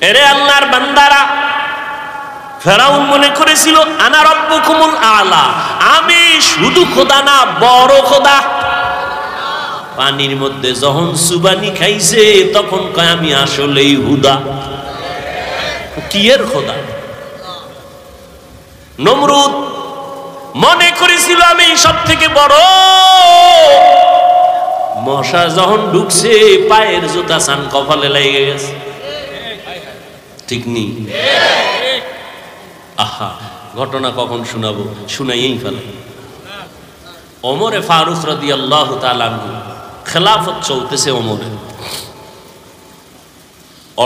এরে আল্লাহর বান্দারা, ফেরাউন মনে করেছিল আনা রাব্বুকুমুল আলা, আমি শুধু খোদা না, বড় খোদা। পানির মধ্যে যখন সুবানি খাইছে তখন কয় আমি আসলেই হুদা। কি এর খোদা? নমরুদ মনে করেছিল আমি সব থেকে বড়। মশা যখন ঢুকছে পায়ের জুতা সান কপালে লেগে গেছে। ঠিক নেই? আহা, ঘটনা কখন শোনাবো, শুনাইয়েই ফেলে। ওমরে ফারুক রাদিয়াল্লাহু তাআলা আনহু, খেলাফত চলতেছে ওমরের।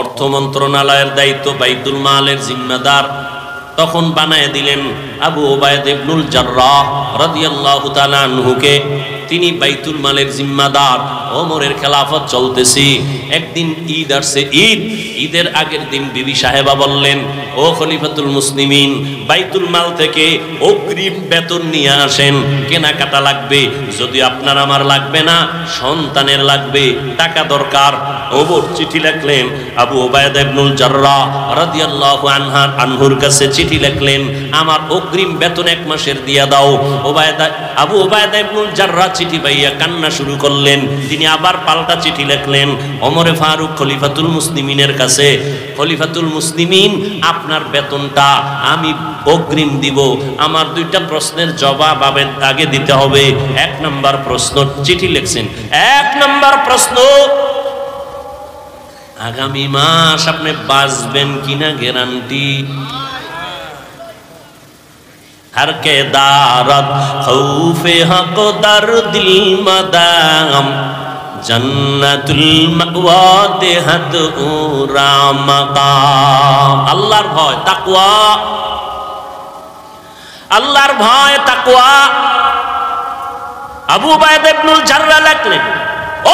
অর্থ মন্ত্রণালয়ের দায়িত্ব, বাইতুল মালের জিম্মাদার তখন বানায় দিলেন আবু ওবায়দা ইবনুল জাররাহ রাদিয়াল্লাহু তাআলা আনহুকে। তিনি বাইতুল মালের জিম্মাদার। ওমরের খেলাফত চলতেছে। একদিন ঈদ আসছে, ঈদের আগের দিন বিবি সাহেবা বললেন, ও খলিফাতুল মুসলিমিন, বাইতুল মাল থেকে অগ্রিম বেতন নিয়ে আসেন, কেনাকাটা লাগবে। যদি আপনার আমার লাগবে না, সন্তানের লাগবে, টাকা দরকার। ওমর চিঠি লিখলেন আবু ওবায়দা ইবনুল জাররাহ রাদিয়াল্লাহু আনহুর কাছে। চিঠি লিখলেন, আমার অগ্রিম বেতন 1 মাসের দিয়া দাও। আবু ওবায়দা ইবনুল জাররাহ চিঠি পাইয়া কান্না শুরু করলেন। তিনি আবার পাল্টা চিঠি লিখলেন ওমরে ফারুক খলিফাতুল মুসলিমিনের কাছে, খলিফাতুল মুসলিমিন, আপনার বেতনটা আমি অগ্রিম দিব। আমার 2টা প্রশ্নের জবাব আগে দিতে হবে। 1 নম্বর প্রশ্ন, চিঠি লিখছেন, 1 নম্বর প্রশ্ন, আগামী মাস আপনি বাঁচবেন কিনা গ্যারান্টি? हर के दारत खौफे हक दर दिल मदाम जन्नतुल मावा देहत उरा मकाम। আল্লাহর ভয়, তাকওয়া, আল্লাহর ভয়, তাকওয়া। আবু ওবায়দা ইবনুল জাররাহ লিখলেন,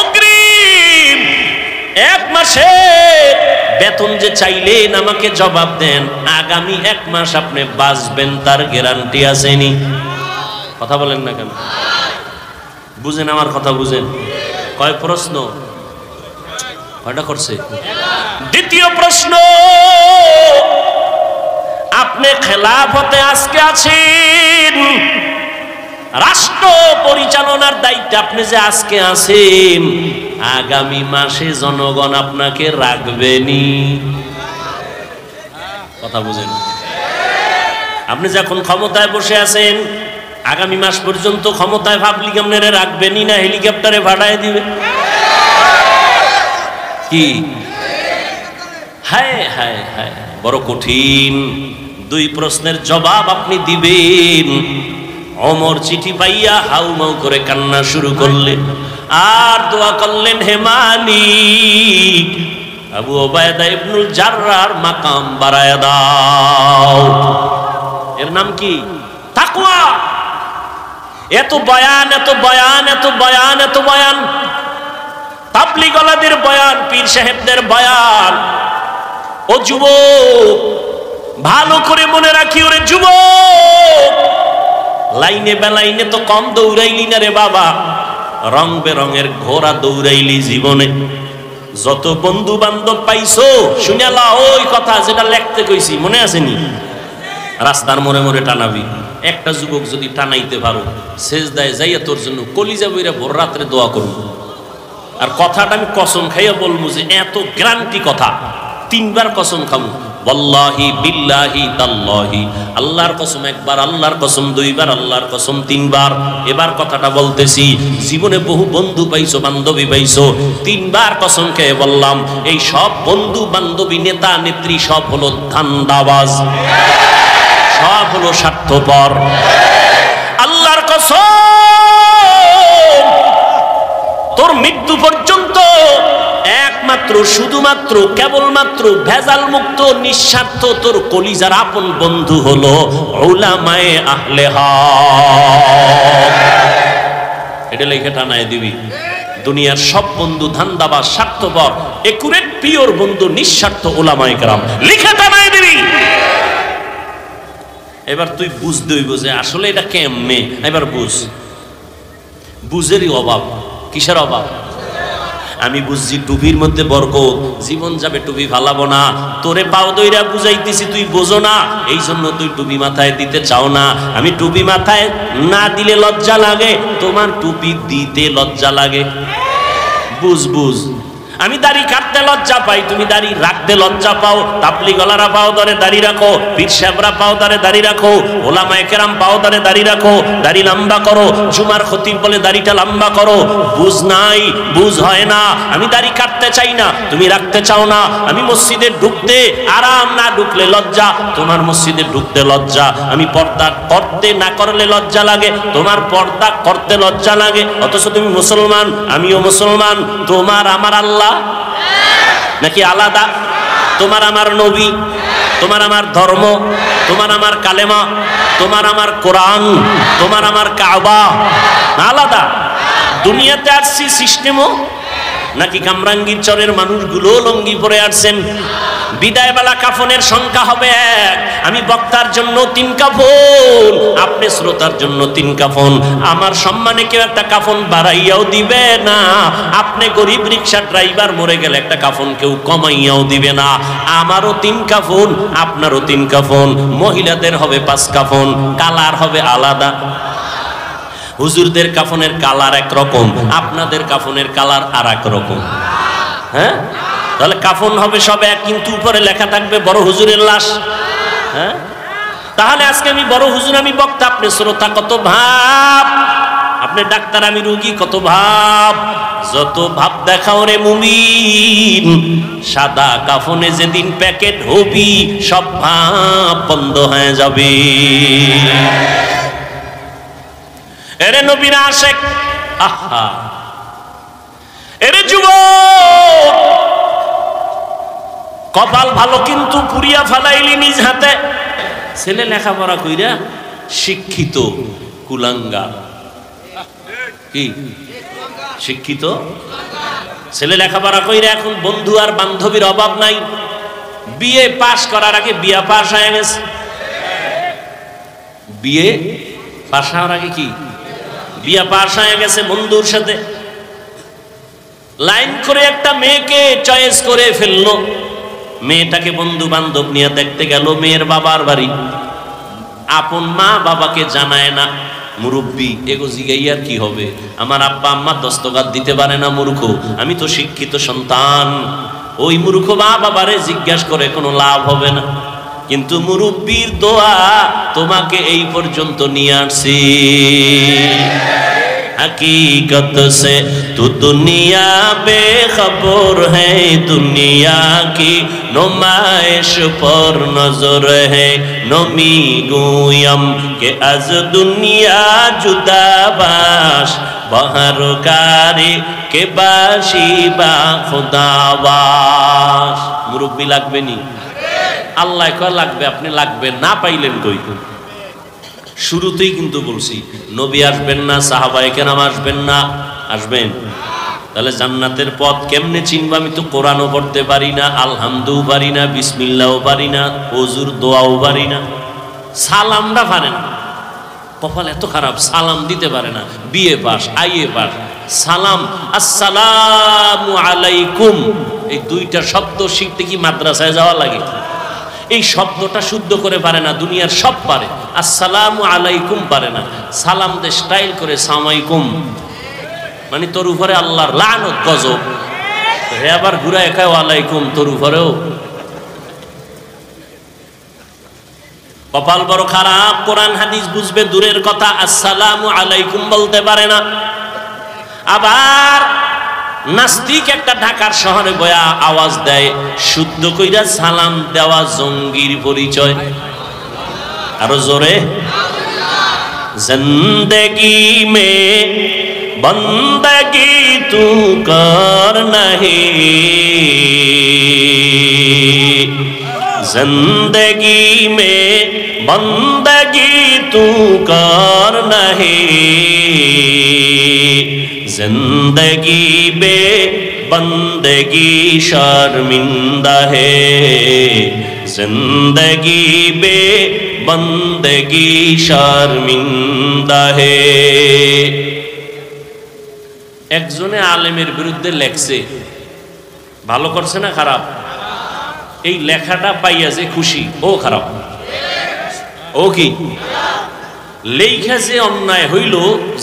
অগ্রিম 1 মাসের বেতন যে চাইলেন আমাকে জবাব দেন, আগামী 1 মাস আপনি বাঁচবেন তার গ্যারান্টি আসেনি? কথা বলেন না কেন? বুঝেন আমার কথা, বুঝেন? কয় প্রশ্ন? কয়টা করছে? দ্বিতীয় প্রশ্ন, আপনি খেলাফতে আজকে আছেন, রাষ্ট্র পরিচালনার দায়িত্বে আপনি যে আজকে আছেন, আগামী মাসে জনগণ আপনাকে রাখবেনি? কথা বুঝেন? আপনি যখন ক্ষমতায় বসে আছেন, আগামী মাস পর্যন্ত ক্ষমতায় পাবলিক আপনারে রাখবেনি না হেলিকপ্টারে ভাড়ায় দিবে? কি? হায় হায় হায়, বড় কঠিন। 2 প্রশ্নের জবাব আপনি দিবেন। ওমর চিঠি পাইয়া হাউমাউ করে কান্না শুরু করলেন আর দোয়া করলেন, হে মালিক, আবু ওবায়দা ইবনুল জাররাহর মাকাম বাড়ায়া দাও। এর নাম কি? তাকওয়া। এত বয়ান, এত বয়ান, এত বয়ান, এত বয়ান, তাবলীগ ওয়ালাদের বয়ান, পীর সাহেবদের বয়ান। ও যুবক, ভালো করে মনে রাখি, ওরে যুবক, লাইনে বেলাইনে তো কম দৌড়াইলি না রে বাবা, রং বেরঙের ঘোড়া দৌড়াইলি জীবনে। যত বন্ধু বান্ধব পাইছো শুনালা ওই কথা যেটা লিখতে কইছি, মনে আসেনি? রাস্তার মোড়ে মোড়ে টানাবি। একটা যুবক যদি টানাইতে পারো, সেজদায় যাইয়া তোর জন্য কলিজা বইরা ভোর রাত্রে দোয়া করব। আর কথাটা আমি কসম খাইয়া বলবো যে এত গ্যারান্টি কথা, 3 বার কসম খাবো, ওয়াল্লাহি বিল্লাহি তাল্লাহি, আল্লাহর কসম 1 বার, আল্লাহর কসম 2 বার, আল্লাহর কসম 3 বার। এবার কথাটা বলতেছি, জীবনে বহু বন্ধু পাইছো, বান্ধবী পাইছো, 3 বার কসম খেয়ে বললাম, এই সব বন্ধু বান্ধবী, নেতা নেত্রী সব হলো ধান্দাবাজ, সব হলো স্বার্থপর। আল্লাহর কসম, তোর মৃত্যু পর্যন্ত একমাত্র, শুধুমাত্র, কেবলমাত্র ভেজাল মুক্ত, নিঃস্বার্থ তোর কলিজার আপন বন্ধু হলো উলামায়ে আহলে হক। এটা লিখে টানায় দিবি। দুনিয়ার সব বন্ধু ধান্দাবাজ, স্বার্থপর, একুরেট পিওর বন্ধু নিঃস্বার্থ উলামায়ে কেরাম, লিখে টানায় দিবি। এবার তুই বুঝতে হইব যে আসলে এটা কেমনে। এবার বুঝেরই অভাব। কিসের অভাব? আমি বুঝছি টুপির মধ্যে বরকত, জীবন যাবে টুপি ফালাবো না। তোরে পাও দইরা বুঝাইতেছি, তুই বোঝো না, এই জন্য তুই টুপি মাথায় দিতে চাও না। আমি টুপি মাথায় না দিলে লজ্জা লাগে, তোমার টুপি দিতে লজ্জা লাগে। বুঝ বুঝ। আমি দাড়ি কাটতে লজ্জা পাই, তুমি দাড়ি রাখতে লজ্জা পাও। তাবলীগওয়ালারা পাও ধরে দাড়ি রাখো, পীর সাহেবরা পাও ধরে দাড়ি রাখো, ওলামায়ে কেরাম পাও ধরে দাড়ি রাখো, দাড়ি লম্বা করো। জুমার খতিব বলে দাড়িটা লম্বা করো। বুঝ নাই, বুঝ হয় না। আমি দাড়ি কাটতে চাই না, তুমি রাখতে চাও না। আমি মসজিদে ঢুকতে আরাম, না ঢুকলে লজ্জা, তোমার মসজিদে ঢুকতে লজ্জা। আমি পর্দা করতে না করলে লজ্জা লাগে, তোমার পর্দা করতে লজ্জা লাগে। অথচ তুমি মুসলমান, আমিও মুসলমান। তোমার আমার আল্লাহ নাকি আলাদা? তোমার আমার নবী, তোমার আমার ধর্ম, তোমার আমার কালেমা, তোমার আমার কোরআন, তোমার আমার কাবা আলাদা। দুনিয়াতে আসছি সিস্টেমও নাকি কামরাঙ্গীর চরের মানুষগুলো লঙ্গি পরে আসছেন। বিদায় বেলা কাফনের সংখ্যা হবে 1। আমি বক্তার জন্য 3 কাফন, আপনি শ্রোতার জন্য 3 কাফন। আমার সম্মানে কেউ একটা কাফন বাড়াইয়াও দিবে না। আপনি গরিব রিক্সা ড্রাইভার মরে গেলে একটা কাফন কেউ কমাইয়াও দিবে না। আমারও 3 কাফন, আপনারও 3 কাফন। মহিলাদের হবে 5 কাফন, কালার হবে আলাদা। হুজুরদের কাফনের কালার একরকম, আপনাদের কাফনের কালার আর এক রকম। হ্যাঁ, তাহলে কাফন হবে সব এক, কিন্তু উপরে লেখা থাকবে বড় হুজুরের লাশ। হ্যাঁ, তাহলে আজকে আমি বড় হুজুর, আমি বক্তা, আপনি শ্রোতা, কত ভাব। আপনি ডাক্তার, আমি রোগী, কত ভাব। যত ভাব দেখাও রে মুমিন, সাদা কাফনে যেদিন প্যাকেট হবি সব ভাব বন্ধ হয়ে যাবে। এরে নবীর আশেক, আহা, এরে যুবক, কপাল ভালো কিন্তু পুরিয়া ফালাইলি নিজ হাতে। ছেলে লেখাপড়া কইরা শিক্ষিত, কুলাঙ্গা। কি শিক্ষিত ছেলে লেখাপড়া কইরা এখন বন্ধু আর বান্ধবীর অভাব নাই। বিএ পাশ করার আগে বিয়া পাশ হয়ে গেছে। বিএ পাশ হওয়ার আগে কি বিয়া পাশ হয়ে গেছে। বন্ধুর সাথে লাইন করে একটা মেয়েকে চয়েস করে ফেললো। মেয়েটাকে বন্ধু বান্ধব নিয়ে দেখতে গেল মেয়ের বাবার বাড়ি। আপন মা বাবাকে জানায় না, মুরব্বী এগো জিগাইয়ার কি হবে, আমার আব্বা আম্মা দস্তকাত দিতে পারে না, মূর্খ। আমি তো শিক্ষিত সন্তান। ওই মূর্খ মা বাবারে জিজ্ঞাসা করে কোনো লাভ হবে না। কিন্তু মুরব্বীর দোয়া তোমাকে এই পর্যন্ত নিয়ে আসছে। हकीकत से तू दुनिया बेखबर है, दुनिया की नुमाइश पर नजर है। नमी गुयम के आज दुनिया जुदा बाश, बाहर कारी के बाशी बा खुदाबाश। मुरब्बी लागबे नी? আল্লাহ কয় লাগবে, আপনি লাগবে না, পাইলেন কই? শুরুতেই কিন্তু বলছি নবী আসবেন না, সাহাবায়ে কেরাম আসবেন না, আসবেন। তাহলে জান্নাতের পথ কেমনে চিনব? আমি তো কোরআনও পড়তে পারি না, আলহামদুও পারি না, বিসমিল্লাহও পারি না, ওযুর দোয়াও পারি না, সালামটা পারেন। কপাল এত খারাপ, সালাম দিতে পারে না। বিএ পাস, আইএ পাস, সালাম আসসালামু আলাইকুম, এই 2টা শব্দ শিখতে কি মাদ্রাসায় যাওয়া লাগে? এই শব্দটা শুদ্ধ করে পারে না। দুনিয়ার সব পারে, আসসালামু আলাইকুম পারে না। সালাম দে স্টাইল করে সালামাইকুম, মানে তোর উপরে আল্লাহর লানত গজব। হে আবার ঘুরা একা ওয়ালাইকুম, তোর উপরেও। কপাল বড় খারাপ, কোরআন হাদিস বুঝবে দূরের কথা, আসসালামু আলাইকুম বলতে পারে না। আবার নাস্তিক একটা ঢাকার শহরে বয়া আওয়াজ দেয়, শুদ্ধ কইরা সালাম দেওয়া জঙ্গির পরিচয়। আরো জোরে, জিন্দেগি মে বন্দগি তু কর নাহি, জিন্দেগি মে বন্দগি তু কর নাহি, जिंदगी बे बंदगी शर्मिंदा है, जिंदगी बे बंदगी शर्मिंदा है। একজনে আলেমের বিরুদ্ধে লেখছে, ভালো করছে না খারাপ? এই লেখাটা পাইয়া যে খুশি, ও খারাপ, ও কি লেখা যে অন্যায় হইল,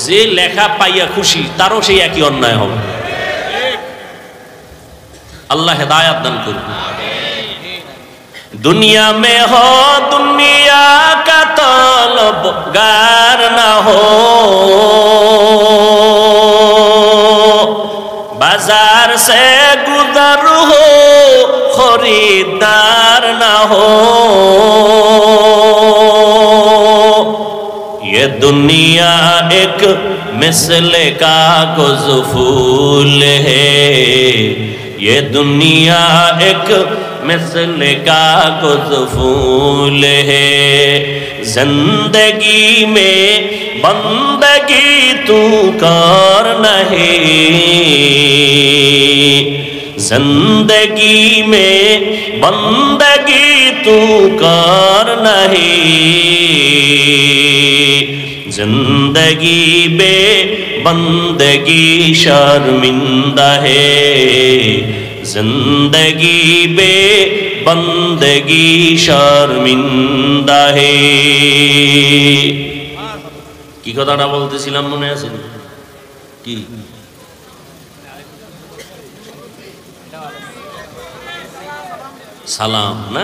যে লেখা পাইয়া খুশি তারও সেই একই অন্যায় হবে। আল্লাহ হেদায়াত দান করুন। दुनिया में हो दुनिया का तलबगार ना हो, बाजार से गुजर हो खरीदार ना हो, ये दुनिया एक मिसले कागज फूल है, ये दुनिया एक मिसले कागज फूल है, जिंदगी में बंदगी तू कर नहीं, जिंदगी में बंदगी तू कर नहीं, जिंदगी बे बंदगी शर्मिंदा है, जिंदगी बे बंदगी शर्मिंदा है। কি কথাটা বলতেছিলাম মনে আছে কি? সালাম না?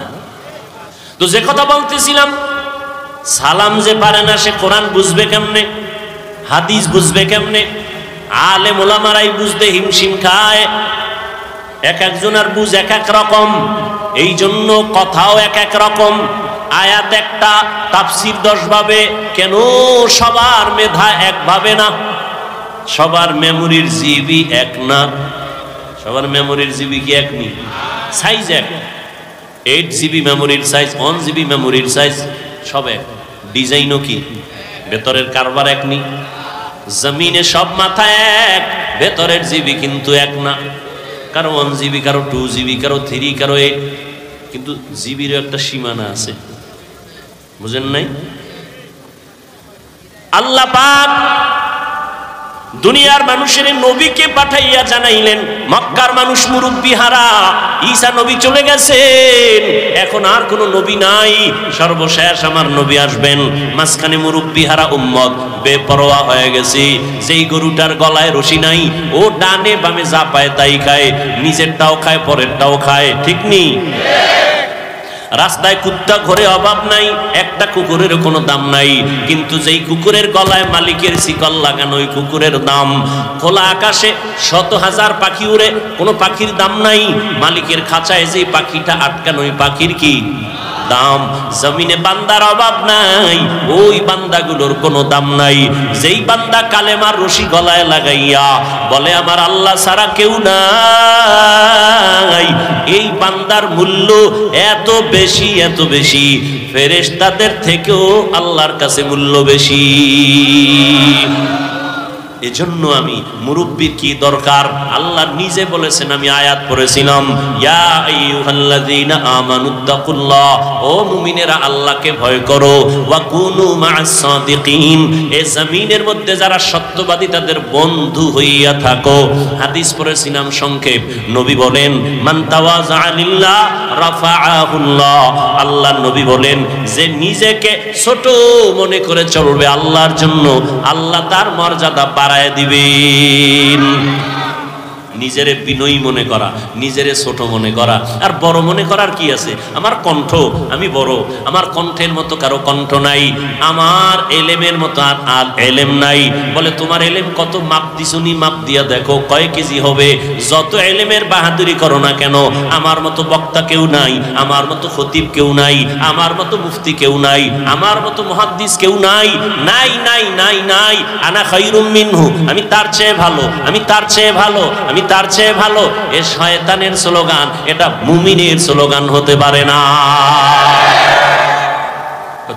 তো যে কথা বলতেছিলাম, সালাম যে পারে না সে কোরআন বুঝবে কেমনে, হাদিস বুঝবে কেমনে? আলেম ওলামারাই বুঝতে হিমশিম খায়। এক একজনের বুঝ এক এক রকম, এই জন্য কথাও এক এক রকম। আয়াত একটা, তাফসীর 10 ভাবে। কেন সবার মেধা একভাবে না? সবার মেমোরির জিবি এক না। সবার মেমোরির জিবি কি এক নি? সাইজ এক। 8 জিবি মেমোরির সাইজ, 1 জিবি মেমোরির সাইজ সব এক। ডিজাইনও কি? ভেতরের কারবার এক নি। জমিনে সব মাথা এক, ভেতরের জিবি কিন্তু এক না। কারো 1 জিবি, কারো 2 জিবি, কারো 3, কারো 8। কিন্তু জিবির একটা সীমানা আছে, বুঝেন নাই? আল্লাহ পাক দুনিয়ার মানুষের নবীকে পাঠাইয়া জানাইলেন, মক্কার মানুষ মুরব্বি হারা, ঈসা নবী চলে গেছেন, এখন আর কোন নবী নাই, সর্বশেষ আমার নবী আসবেন। মাঝখানে মুরব্বি হারা উম্মত বেপরোয়া হয়ে গেছে। যেই গরুটার গলায় রশি নাই, ও ডানে বামে যা পায় তাই খায়, নিজেরটাও খায় পরেরটাও খায়, ঠিক নেই? রাস্তায় কুত্তা ঘরে অভাব নাই, একটা কুকুরের কোনো দাম নাই, কিন্তু যেই কুকুরের গলায় মালিকের শিকল লাগানো, ওই কুকুরের দাম। খোলা আকাশে 100,000 পাখি উড়ে, কোনো পাখির দাম নাই, মালিকের খাঁচায় যে পাখিটা আটকানো, ওই পাখির কি দাম? জমিনে বান্দার অভাব নাই, ওই বান্দাগুলোর কোনো দাম নাই। যেই বান্দা কালেমার রশি গলায় লাগাইয়া বলে আমার আল্লাহ ছাড়া কেউ নাই, এই বান্দার মূল্য এত বেশি, এত বেশি, ফেরেশতাদের থেকেও আল্লাহর কাছে মূল্য বেশি। এজন্য আমি মুরব্বির কি দরকার, আল্লাহ নিজে বলেছেন। আমি আয়াত পড়েছিলাম, ইয়া আইয়ুহাল্লাযীনা আমানুত্তাকুল্লাহ, ও মুমিনেরা আল্লাহকে ভয় করো, ওয়া কুনু মা'আস সাদিকিন, এই জমিনের মধ্যে যারা সত্যবাদী তাদের বন্ধু হইয়া থাকো। হাদিস পড়েছিলাম সংক্ষেপ, নবী বলেন মান তাওয়াযা লিল্লাহ রাফাআহুল্লাহ, আল্লাহ নবী বলেন যে নিজেকে ছোট মনে করে চলবে আল্লাহর জন্য, আল্লাহ তার মর্যাদা বাড়ায় দিবেন। নিজেরে বিনয়ী মনে করা, নিজেরে ছোট মনে করা, আর বড় মনে করার কি আছে? আমার কণ্ঠ, আমি বড়, আমার কণ্ঠের মতো কারো কণ্ঠ নাই, আমার এলেমের মতো আর এলেম নাই। বলে তোমার এলেম কত? মাপ দিছুনি, মাপ দিয়া দেখো কয় কেজি হবে। যত এলেমের বাহাদুরি করো না কেন, আমার মতো বক্তা কেউ নাই, আমার মতো খতিব কেউ নাই, আমার মতো মুফতি কেউ নাই, আমার মতো মুহাদ্দিস কেউ নাই, নাই নাই নাই নাই। আনা খায়রুম মিনহু, আমি তার চেয়ে ভালো, আমি তার চেয়ে ভালো, আমি তার চেয়ে ভালো। এ শয়তানের স্লোগান, এটা মুমিনের স্লোগান হতে পারে না।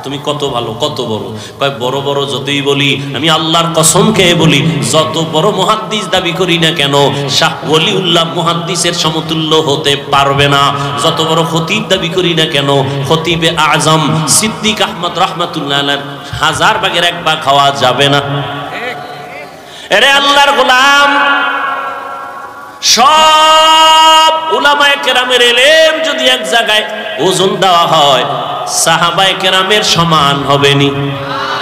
তুমি কত ভালো, কত বড়, কয় বড় বড় যতই বলি, আমি আল্লাহর কসম খেয়ে বলি, যত বড় মুহাদ্দিস দাবি করি না কেন, শাহ ওলিউল্লাহ মুহাদ্দিসের সমতুল্য হতে পারবে না। যত বড় খতিব দাবি করি না কেন, খতিবে আজম সিদ্দিক আহমদ রাহমাতুল্লাহ আলাইহি 1000 ভাগের 1 ভাগ খাওয়া যাবে না। এরে আল্লাহর গোলাম, সব উলামায়ে কেরামের ইলম যদি এক জায়গায় ওজন দেওয়া হয়, সাহাবায়ে কেরামের সমান হবে নি?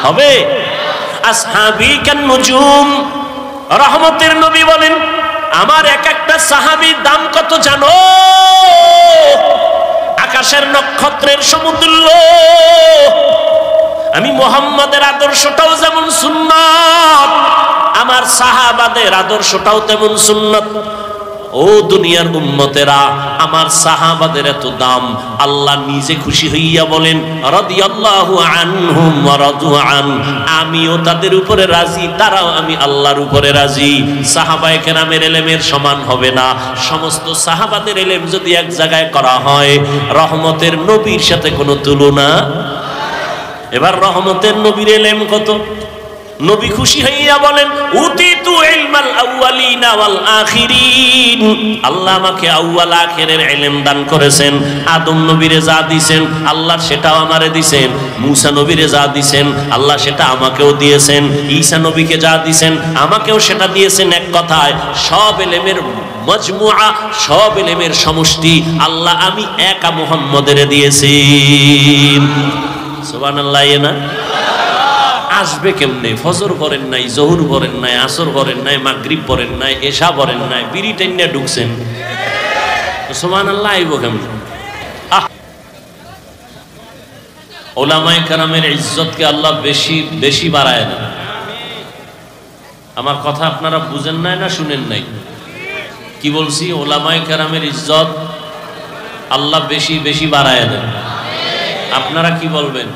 হবে। আসহাবী কান নুজুম, রহমতের নবী বলেন আমার এক একটা সাহাবীর দাম কত জানো? আকাশের নক্ষত্রের সমতুল্য। আমি মুহাম্মাদের আদর্শটাও যেমন সুন্নাত, আমার সাহাবাদের আদর্শটাও তেমন সুন্নাত। ও দুনিয়ার উম্মতেরা, আমার সাহাবাদের এত দাম, আল্লাহ নিজে খুশি হইয়া বলেন রাদিয়াল্লাহু আনহুম ওয়া রাদু আন, আমিও তাদের উপরে রাজি, তারাও আমি আল্লাহর উপরে রাজি। সাহাবায়ে কেরামের ইলমের সমান হবে না। সমস্ত সাহাবাদের ইলম যদি এক জায়গায় করা হয়, রহমতের নবীর সাথে কোনো তুলনা। এবার রহমতের নবীর ইলম কত? নবী খুশি হইয়া বলেন উতিতু ইলমাল আউয়ালিনা ওয়াল আখিরিন, আল্লাহ আমাকে আউয়াল আখিরের ইলম দান করেছেন। আদম নবীরে যা দিবেন আল্লাহ সেটাও আমারে দিবেন, মূসা নবীরে যা দিবেন আল্লাহ সেটা আমাকেও দিয়েছেন, ঈসা নবীকে যা দিবেন আমাকেও সেটা দিয়েছেন। এক কথায় সব ইলমের মজমুআ, সব ইলমের সমষ্টি আল্লাহ আমি একা মুহাম্মদের দিয়েছি। সুবহানাল্লাহ। না আসবে কেমনে? ফজর করেন নাই, জোহর করেন নাই, আসর করেন নাই, মাগরিব পড়েন নাই, এশা পড়েন নাই, বিড়ি টাইনা ঢুকছেন, সুবহানাল্লাহ আইব কেমনে? উলামায়ে কেরামের ইজ্জতকে আল্লাহ বেশি বেশি বাড়ায় দেন। আমার কথা আপনারা বুঝেন নাই না শুনেন নাই? কি বলছি? উলামায়ে কেরামের ইজ্জত আল্লাহ বেশি বেশি বাড়ায় দেন। আপনারা কি বলবেন?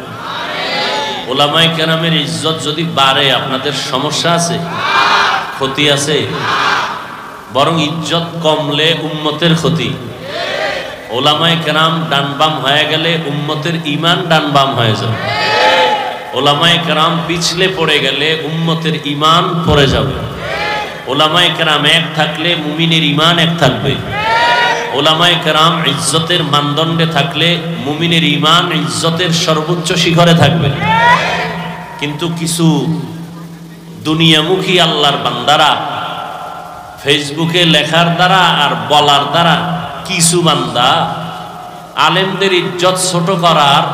উলামায়ে কেরামের ইজ্জত যদি বাড়ে আপনাদের সমস্যা আছে? ক্ষতি আছে? বরং ইজ্জত কমলে উম্মতের ক্ষতি। উলামায়ে কেরাম ডানবাম হয়ে গেলে উম্মতের ঈমান ডানবাম হয়ে যাবে। উলামায়ে কেরাম পিছলে পড়ে গেলে উম্মতের ঈমান পড়ে যাবে। উলামায়ে কেরাম এক থাকলে মুমিনের ঈমান এক থাকবে। উলামায়ে কেরাম ইজ্জতের মানদণ্ডে থাকলে মুমিনের ঈমান ইজ্জতের সর্বোচ্চ শিখরে থাকবে। কিন্তু কিছু দুনিয়ামুখী আল্লাহর বান্দারা ফেসবুকে লেখার দ্বারা আর বলার দ্বারা কিছু বান্দা আলেমদের ইজ্জত ছোট করার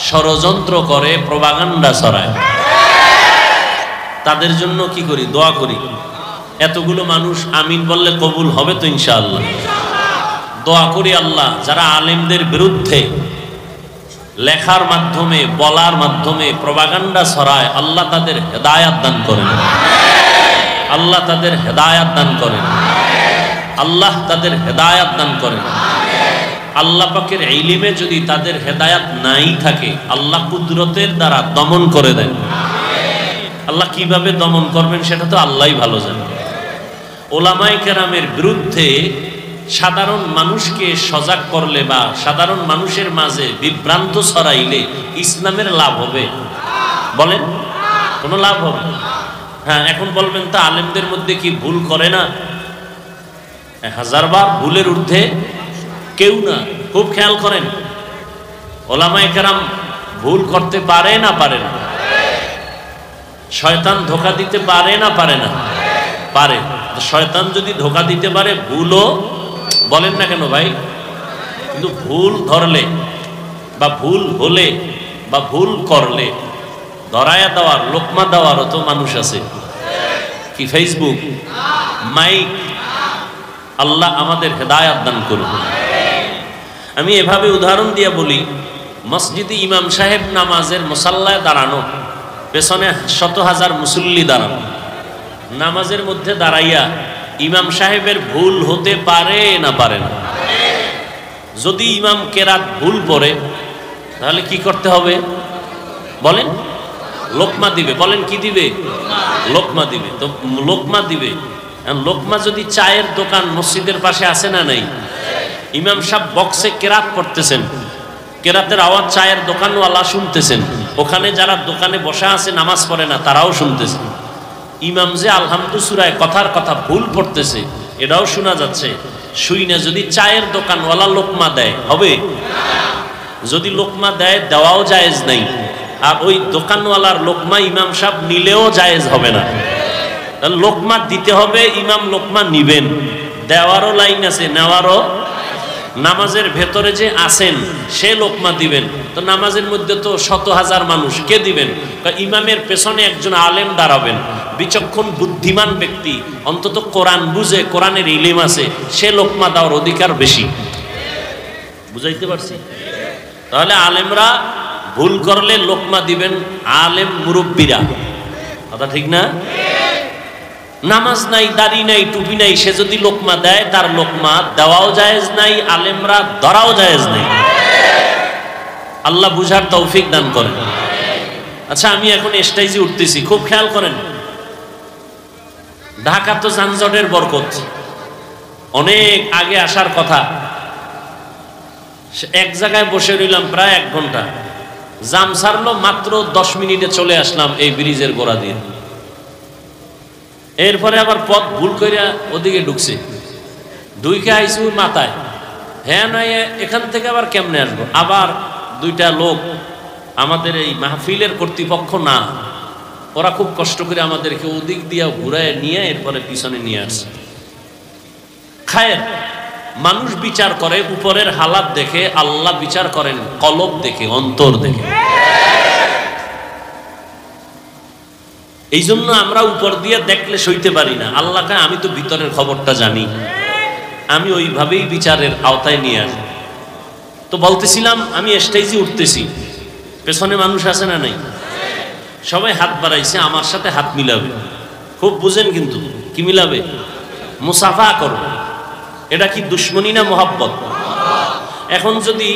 ষড়যন্ত্র করে, প্রপাগান্ডা ছড়ায়। তাদের জন্য কি করি? দোয়া করি। এতগুলো মানুষ আমিন বললে কবুল হবে তো ইনশাআল্লাহ? দোয়া করি আল্লাহ যারা আলেমদের বিরুদ্ধে লেখার মাধ্যমে, বলার মাধ্যমে প্রপাগান্ডা ছড়ায়, আল্লাহ তাদের হেদায়াত দান করেন। আল্লাহ তাদের হেদায়াত দান করেন। আল্লাহ তাদের হেদায়াত দান করেন। আল্লাহ পাকের ইলমে যদি তাদের হেদায়াত নাই থাকে, আল্লাহ কুদরতের দ্বারা দমন করে দেন। আল্লাহ কিভাবে দমন করবেন সেটা তো আল্লাহই ভালো জানেন। উলামায়ে কেরামের বিরুদ্ধে সাধারণ মানুষকে সজাগ করলে বা সাধারণ মানুষের মাঝে বিভ্রান্ত ছড়াইলে ইসলামের লাভ হবে? বলেন, কোনো লাভ হবে? হ্যাঁ, এখন বলবেন তা আলেমদের মধ্যে কি ভুল করে না? 1000 বার ভুলের ঊর্ধ্বে কেউ না। খুব খেয়াল করেন, উলামায়ে কেরাম ভুল করতে পারে না পারে না? শয়তান ধোঁকা দিতে পারে না পারে না? পারে। শয়তান যদি ধোঁকা দিতে পারে, ভুলও বলেন না কেন ভাই? কিন্তু ভুল ধরলে বা ভুল হলে বা ভুল করলে ধরায়া দেওয়ার, লোকমা দেওয়ারও তো মানুষ আছে। কি ফেসবুক, মাইক? আল্লাহ আমাদের হেদায়াত দান করুন। আমি এভাবে উদাহরণ দিয়ে বলি, মসজিদে ইমাম সাহেব নামাজের মুসাল্লায় দাঁড়ানো, পেছনে 100,000 মুসল্লি দাঁড়ানো, নামাজের মধ্যে দাঁড়াইয়া ইমাম সাহেবের ভুল হতে পারে না পারে না? যদি ইমাম কেরাত ভুল পড়ে তাহলে কি করতে হবে বলেন? লোকমা দিবে। বলেন কি দিবে? লোকমা দিবে। তো লোকমা দিবে। লোকমা যদি চায়ের দোকান মসজিদের পাশে আছে না নাই? ইমাম সাহেব বক্সে কেরাত করতেছেন, কেরাতের আওয়াজ চায়ের দোকানওয়ালা শুনতেছেন, ওখানে যারা দোকানে বসা আছে নামাজ পড়ে না তারাও শুনতেছেন। ইমাম যে আলহামদু সূরায় কথার কথা ভুল পড়তেছে এটাও শোনা যাচ্ছে। শুই না যদি চায়ের দোকানওয়ালা লোকমা দেয় হবে? যদি লোকমা দেয়, দেওয়াও জায়েজ নাই। আর ওই দোকানওয়ালার লোকমা ইমাম সাহেব নিলেও জায়েজ হবে না। লোকমা দিতে হবে, ইমাম লোকমা নিবেন, দেওয়ারও লাইন আছে, নেওয়ারও। নামাজের ভেতরে যে আসেন সে লোকমা দিবেন, তো নামাজের মধ্যে তো শত হাজার মানুষ, কে দিবেন? ইমামের পেছনে একজন আলেম দাঁড়াবেন, বিচক্ষণ বুদ্ধিমান ব্যক্তি, অন্তত কোরআন বুঝে, কোরআনের ইলিম আছে, সে লোকমা দেওয়ার অধিকার বেশি। বুঝাইতে পারছি? তাহলে আলেমরা ভুল করলে লোকমা দিবেন আলেম মুরব্বীরা, কথা ঠিক না? নামাজ নাই, দাড়ি নাই, টুপি নাই, সে যদি লোকমা দেয় তার লোকমা দেওয়াও জায়েজ নাই, আলেমরা ধরাও জায়েজ নাই। আল্লাহ বুঝার তৌফিক দান করেন। আচ্ছা, আমি এখন স্টেজে উঠতেছি, খুব খেয়াল করেন। ঢাকা তো যানজটের বরকত, অনেক আগে আসার কথা, এক জায়গায় বসে রইলাম প্রায় 1 ঘন্টা, জাম ছাড়লো মাত্র 10 মিনিটে চলে আসলাম এই ব্রিজের গোড়া দিয়ে। এরপরে আবার পথ ভুল করিয়া ওদিকে ঢুকছে, ঢুকে আইসি মাথায়, হ্যাঁ নয় এখান থেকে আবার কেমনে আসবো। আবার 2টা লোক আমাদের এই মাহফিলের কর্তৃপক্ষ না, ওরা খুব কষ্ট করে আমাদেরকে ওদিক দিয়ে ঘুরায় নিয়ে এরপরে পিছনে নিয়ে আসছে। খায়ের মানুষ বিচার করে উপরের হালাত দেখে, আল্লাহ বিচার করেন কলব দেখে, অন্তর দেখে। এই জন্য আমরা উপর দিয়ে দেখলে সইতে পারি না। আল্লাহ কয় আমি তো ভিতরের খবরটা জানি, আমি ওইভাবেই বিচারের আওতায় নিয়ে আসি। তো বলতেছিলাম, আমি স্টেজে উঠতেছি, পেছনে মানুষ আছে না নাই? সবাই হাত বাড়াইছে, আমার সাথে হাত মিলাবে। খুব বুঝেন কিন্তু, কি মিলাবে? মুসাফা করবে। এটা কি দুশ্মনী না মোহাব্বত? এখন যদি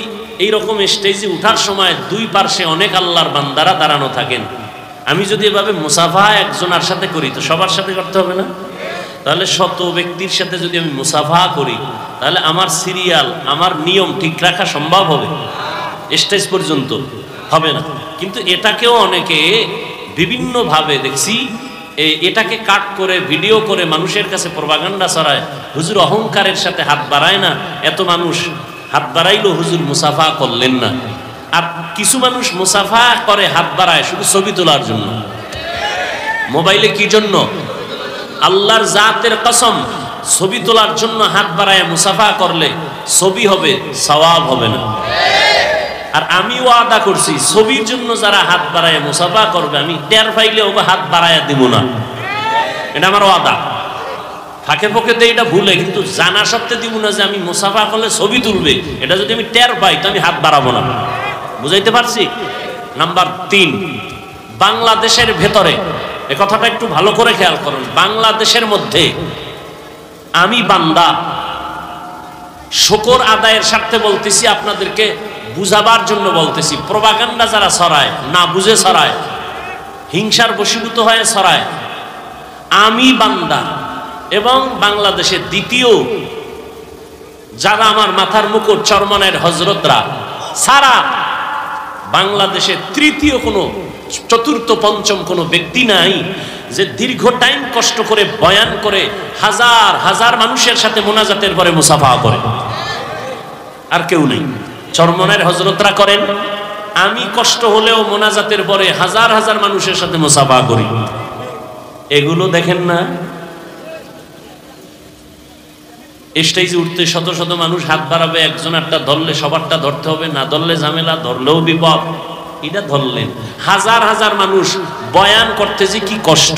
এইরকম স্টেজে উঠার সময় 2 পার্শ্বে অনেক আল্লাহর বান্দারা দাঁড়ানো থাকেন, আমি যদি এভাবে মুসাফা একজনের সাথে করি তো সবার সাথে করতে হবে না? তাহলে শত ব্যক্তির সাথে যদি আমি মুসাফা করি, তাহলে আমার সিরিয়াল, আমার নিয়ম ঠিক রাখা সম্ভব হবে? স্টেজ পর্যন্ত হবে না। কিন্তু এটাকেও অনেকে বিভিন্নভাবে দেখছি, এটাকে কাট করে ভিডিও করে মানুষের কাছে প্রপাগান্ডা ছড়ায়। হুজুর অহংকারের সাথে হাত বাড়ায় না, এত মানুষ হাত বাড়াইলো, হুজুর মুসাফা করলেন না। আর কিছু মানুষ মুসাফা করে হাত বাড়ায় শুধু ছবি তোলার জন্য। মোবাইলে কি জন্য? আল্লাহর জাতের কসম, ছবি তোলার জন্য হাত বাড়ায় মুসাফা করলে ছবি হবে, সওয়াব হবে না। আর আমি ওয়াদা করছি, ছবির জন্য যারা হাত বাড়ায় মুসাফা করবে, আমি টের পাইলে ওকে হাত বাড়ায় দিব না। এটা আমার ওয়াদা। ফাঁকে ফোঁকে তো এটা ভুলে, কিন্তু জানা সত্ত্বে দিব না যে আমি মুসাফা করলে ছবি তুলবে। এটা যদি আমি টের পাই তো আমি হাত বাড়াবো না। বুঝাইতে পারছি? নাম্বার 3, বাংলাদেশের ভেতরে, এ কথাটা একটু ভালো করে খেয়াল করুন, বাংলাদেশের মধ্যে আমি বান্দা, শুকর আদায়ের স্বার্থে বলতেছি, আপনাদেরকে বুঝাবার জন্য বলতেছি। প্রপাগান্ডা যারা ছড়ায়, না বুঝে ছড়ায়, হিংসার বশীভূত হয়ে ছড়ায়, আমি বান্দা এবং বাংলাদেশের দ্বিতীয় যারা আমার মাথার মুকুট চরমনের হজরতরা সারা বাংলাদেশে তৃতীয় কোনো, চতুর্থ, পঞ্চম কোনো ব্যক্তি নাই যে দীর্ঘ টাইম কষ্ট করে বয়ান করে হাজার হাজার মানুষের সাথে মোনাজাতের পরে মুসাফা করে। আর কেউ নেই। চরমনের হজরতরা করেন, আমি কষ্ট হলেও মোনাজাতের পরে হাজার হাজার মানুষের সাথে মুসাফা করি। এগুলো দেখেন না? স্টেজে উঠতে শত শত মানুষ হাত বাড়াবে, একজন একটা ধরলে সবারটা ধরতে হবে, না ধরলে ঝামেলা, ধরলেও বিপদ। এটা ধরলেন, হাজার হাজার মানুষ বয়ান করতে যে কি কষ্ট,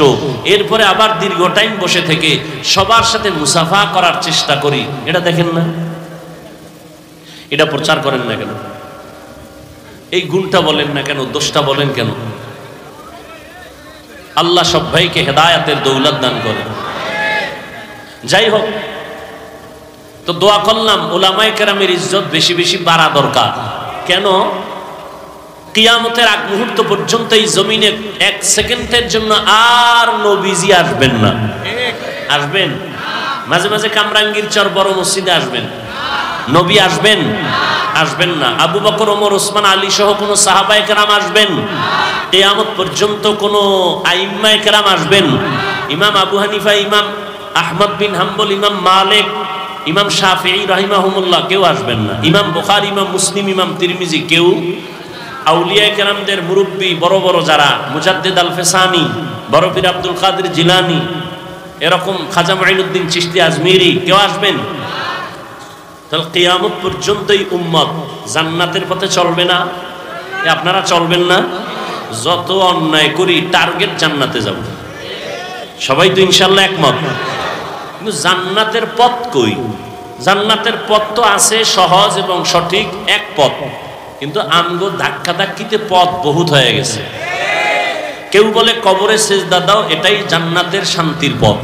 এরপরে আবার দীর্ঘ টাইম বসে থেকে সবার সাথে মুসাফা করার চেষ্টা করি, এটা দেখেন না? এটা প্রচার করেন না কেন? এই গুণটা বলেন না কেন? দোষটা বলেন কেন? আল্লাহ সব ভাইকে হেদায়েতের দৌলত দান করেন। যাই হোক, তো দোয়া করলাম উলামায়ে কেরামের ইজ্জত বেশি বেশি বাড়া দরকার। কেন? কিয়ামতের আগ মুহূর্ত পর্যন্ত এই জমিনে 1 সেকেন্ডের জন্য আর নবীজি আসবেন না। আসবেন? মাঝে মাঝে কামরাঙ্গীর চর বড় মসজিদে আসবেন, নবী আসবেন? আসবেন না। আবু বকর, ওমর, ওসমান, আলী সহ কোন সাহাবায়ে কেরাম আসবেন? কিয়ামত পর্যন্ত কোন আইম্মায়ে কেরাম আসবেন? ইমাম আবু হানিফা, ইমাম আহমদ বিন হাম্বল, ইমাম মালিক, ইমাম শাফিঈ রাহিমাহুমুল্লাহ কেউ আসবেন না। ইমাম বুখারী, ইমাম মুসলিম, ইমাম তিরমিজি কেউ। আউলিয়া কেরামদের মুরব্বী বড় বড় যারা, মুজাদ্দিদ আল ফেসানি, বড় পীর আব্দুল কাদের জিলানী, এরকম খাজা মাইনুদ্দিন চিশতি আজমিরি কেউ আসবেন? তাহলে কিয়ামত পর্যন্তই উম্মত জান্নাতের পথে চলবে না? আপনারা চলবেন না? যত অন্যায় করি টার্গেট জান্নাতে যাব, সবাই তো ইনশাল্লাহ একমত। কিন্তু জান্নাতের পথ কই? জান্নাতের পথ তো আছে সহজ এবং সঠিক এক পথ, কিন্তু আমগো ধাক্কা ধাক্কিতে পথ বহুত হয়ে গেছে। কেউ বলে কবরে সেজদা দাও, এটাই জান্নাতের শান্তির পথ।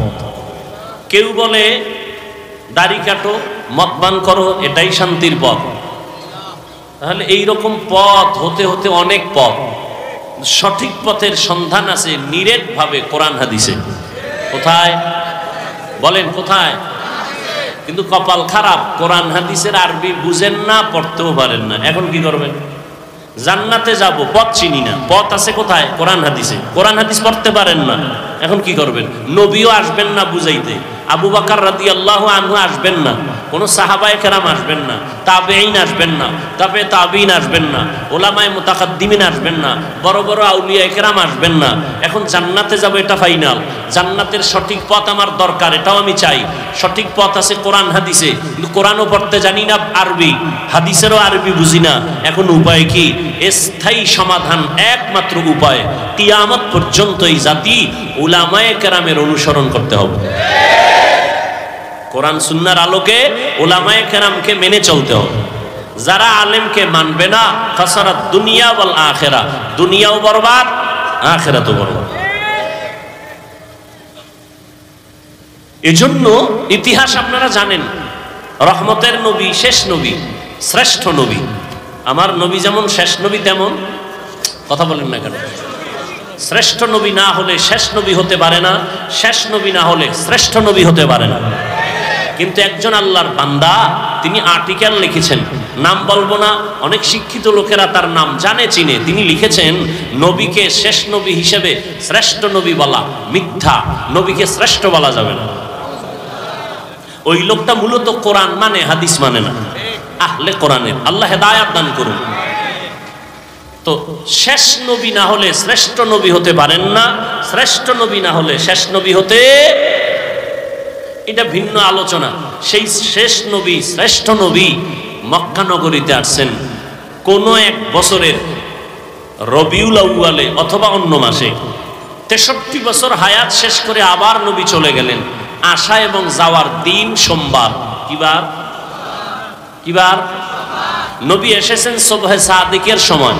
কেউ বলে দাড়ি কাটো, মদ পান করো, এটাই শান্তির পথ। তাহলে এইরকম পথ হতে হতে অনেক পথ। সঠিক পথের সন্ধান আছে নিরেট ভাবে কোরআন হাদিসে। কোথায় বলেন? কোথায়? কিন্তু কপাল খারাপ, কোরআন হাদিসের আরবি বুঝেন না, পড়তেও পারেন না। এখন কি করবেন? জান্নাতে যাব, পথ চিনি না। পথ আছে কোথায়? কোরআন হাদিসে। কোরআন হাদিস পড়তে পারেন না, এখন কি করবেন? নবীও আসবেন না বুঝাইতে, আবু বকর রাদিয়াল্লাহু আনহু আসবেন না, কোন সাহাবায়ে কেরাম আসবেন না, তাবেঈন আসবেন না, তাবেঈন আসবেন না, উলামায়ে মুতাকাদ্দিমিন আসবেন না, বড় বড় আউলিয়া কেরাম আসবেন না। এখন জান্নাতে যাব, এটা ফাইনাল। জান্নাতের সঠিক পথ আমার দরকার, এটাও আমি চাই। সঠিক পথ আছে কোরআন হাদিসে, কিন্তু কোরআনও পড়তে জানি না আরবি, হাদিসেরও আরবি বুঝি না। এখন উপায় কি? স্থায়ী সমাধান একমাত্র উপায়, কিয়ামত পর্যন্ত এই জাতি উলামায়ে কেরামের অনুসরণ করতে হবে। কোরআন সুন্নাহর আলোকে উলামায়ে কেরামকে মেনে চলতে হবে। যারা আলেমকে মানবে না, খাসারাত দুনিয়া ওয়াল আখিরা, দুনিয়াও বরবাদ, আখিরাতও বরবাদ। এজন্য ইতিহাস আপনারা জানেন, রহমতের নবী, শেষ নবী, শ্রেষ্ঠ নবী। আমার নবী যেমন শেষ নবী, তেমন কথা বলেন না কেন? শ্রেষ্ঠ নবী না হলে শেষ নবী হতে পারে না, শেষ নবী না হলে শ্রেষ্ঠ নবী হতে পারে না। কিন্তু একজন আল্লাহর বান্দা, তিনি আর্টিকেল লিখেছেন, নাম বলবো না, অনেক শিক্ষিত লোকেরা তার নাম জানে, চিনে। তিনি লিখেছেন, নবীকে শেষ নবী হিসেবে শ্রেষ্ঠ নবী বলা মিথ্যা, নবীকে শ্রেষ্ঠ বলা যাবে না। ওই লোকটা মূলত কোরআন মানে, হাদিস মানে না, আহলে কোরআনের। আল্লাহ হেদায়াত দান করুন। তো শেষ নবী না হলে শ্রেষ্ঠ নবী হতে পারেন না, শ্রেষ্ঠ নবী না হলে শেষ নবী হতে, এটা ভিন্ন আলোচনা। সেই শেষ নবী, শ্রেষ্ঠ নবী মক্কা নগরীতে আসছেন কোন এক বছরের রবিউল আউয়ালে অথবা অন্য মাসে। 63 বছর হায়াত শেষ করে আবার নবী চলে গেলেন। আসা এবং যাওয়ার দিন সোমবার। কিবার? কিবার? নবী এসেছেন সুবহে সাদিকের সময়।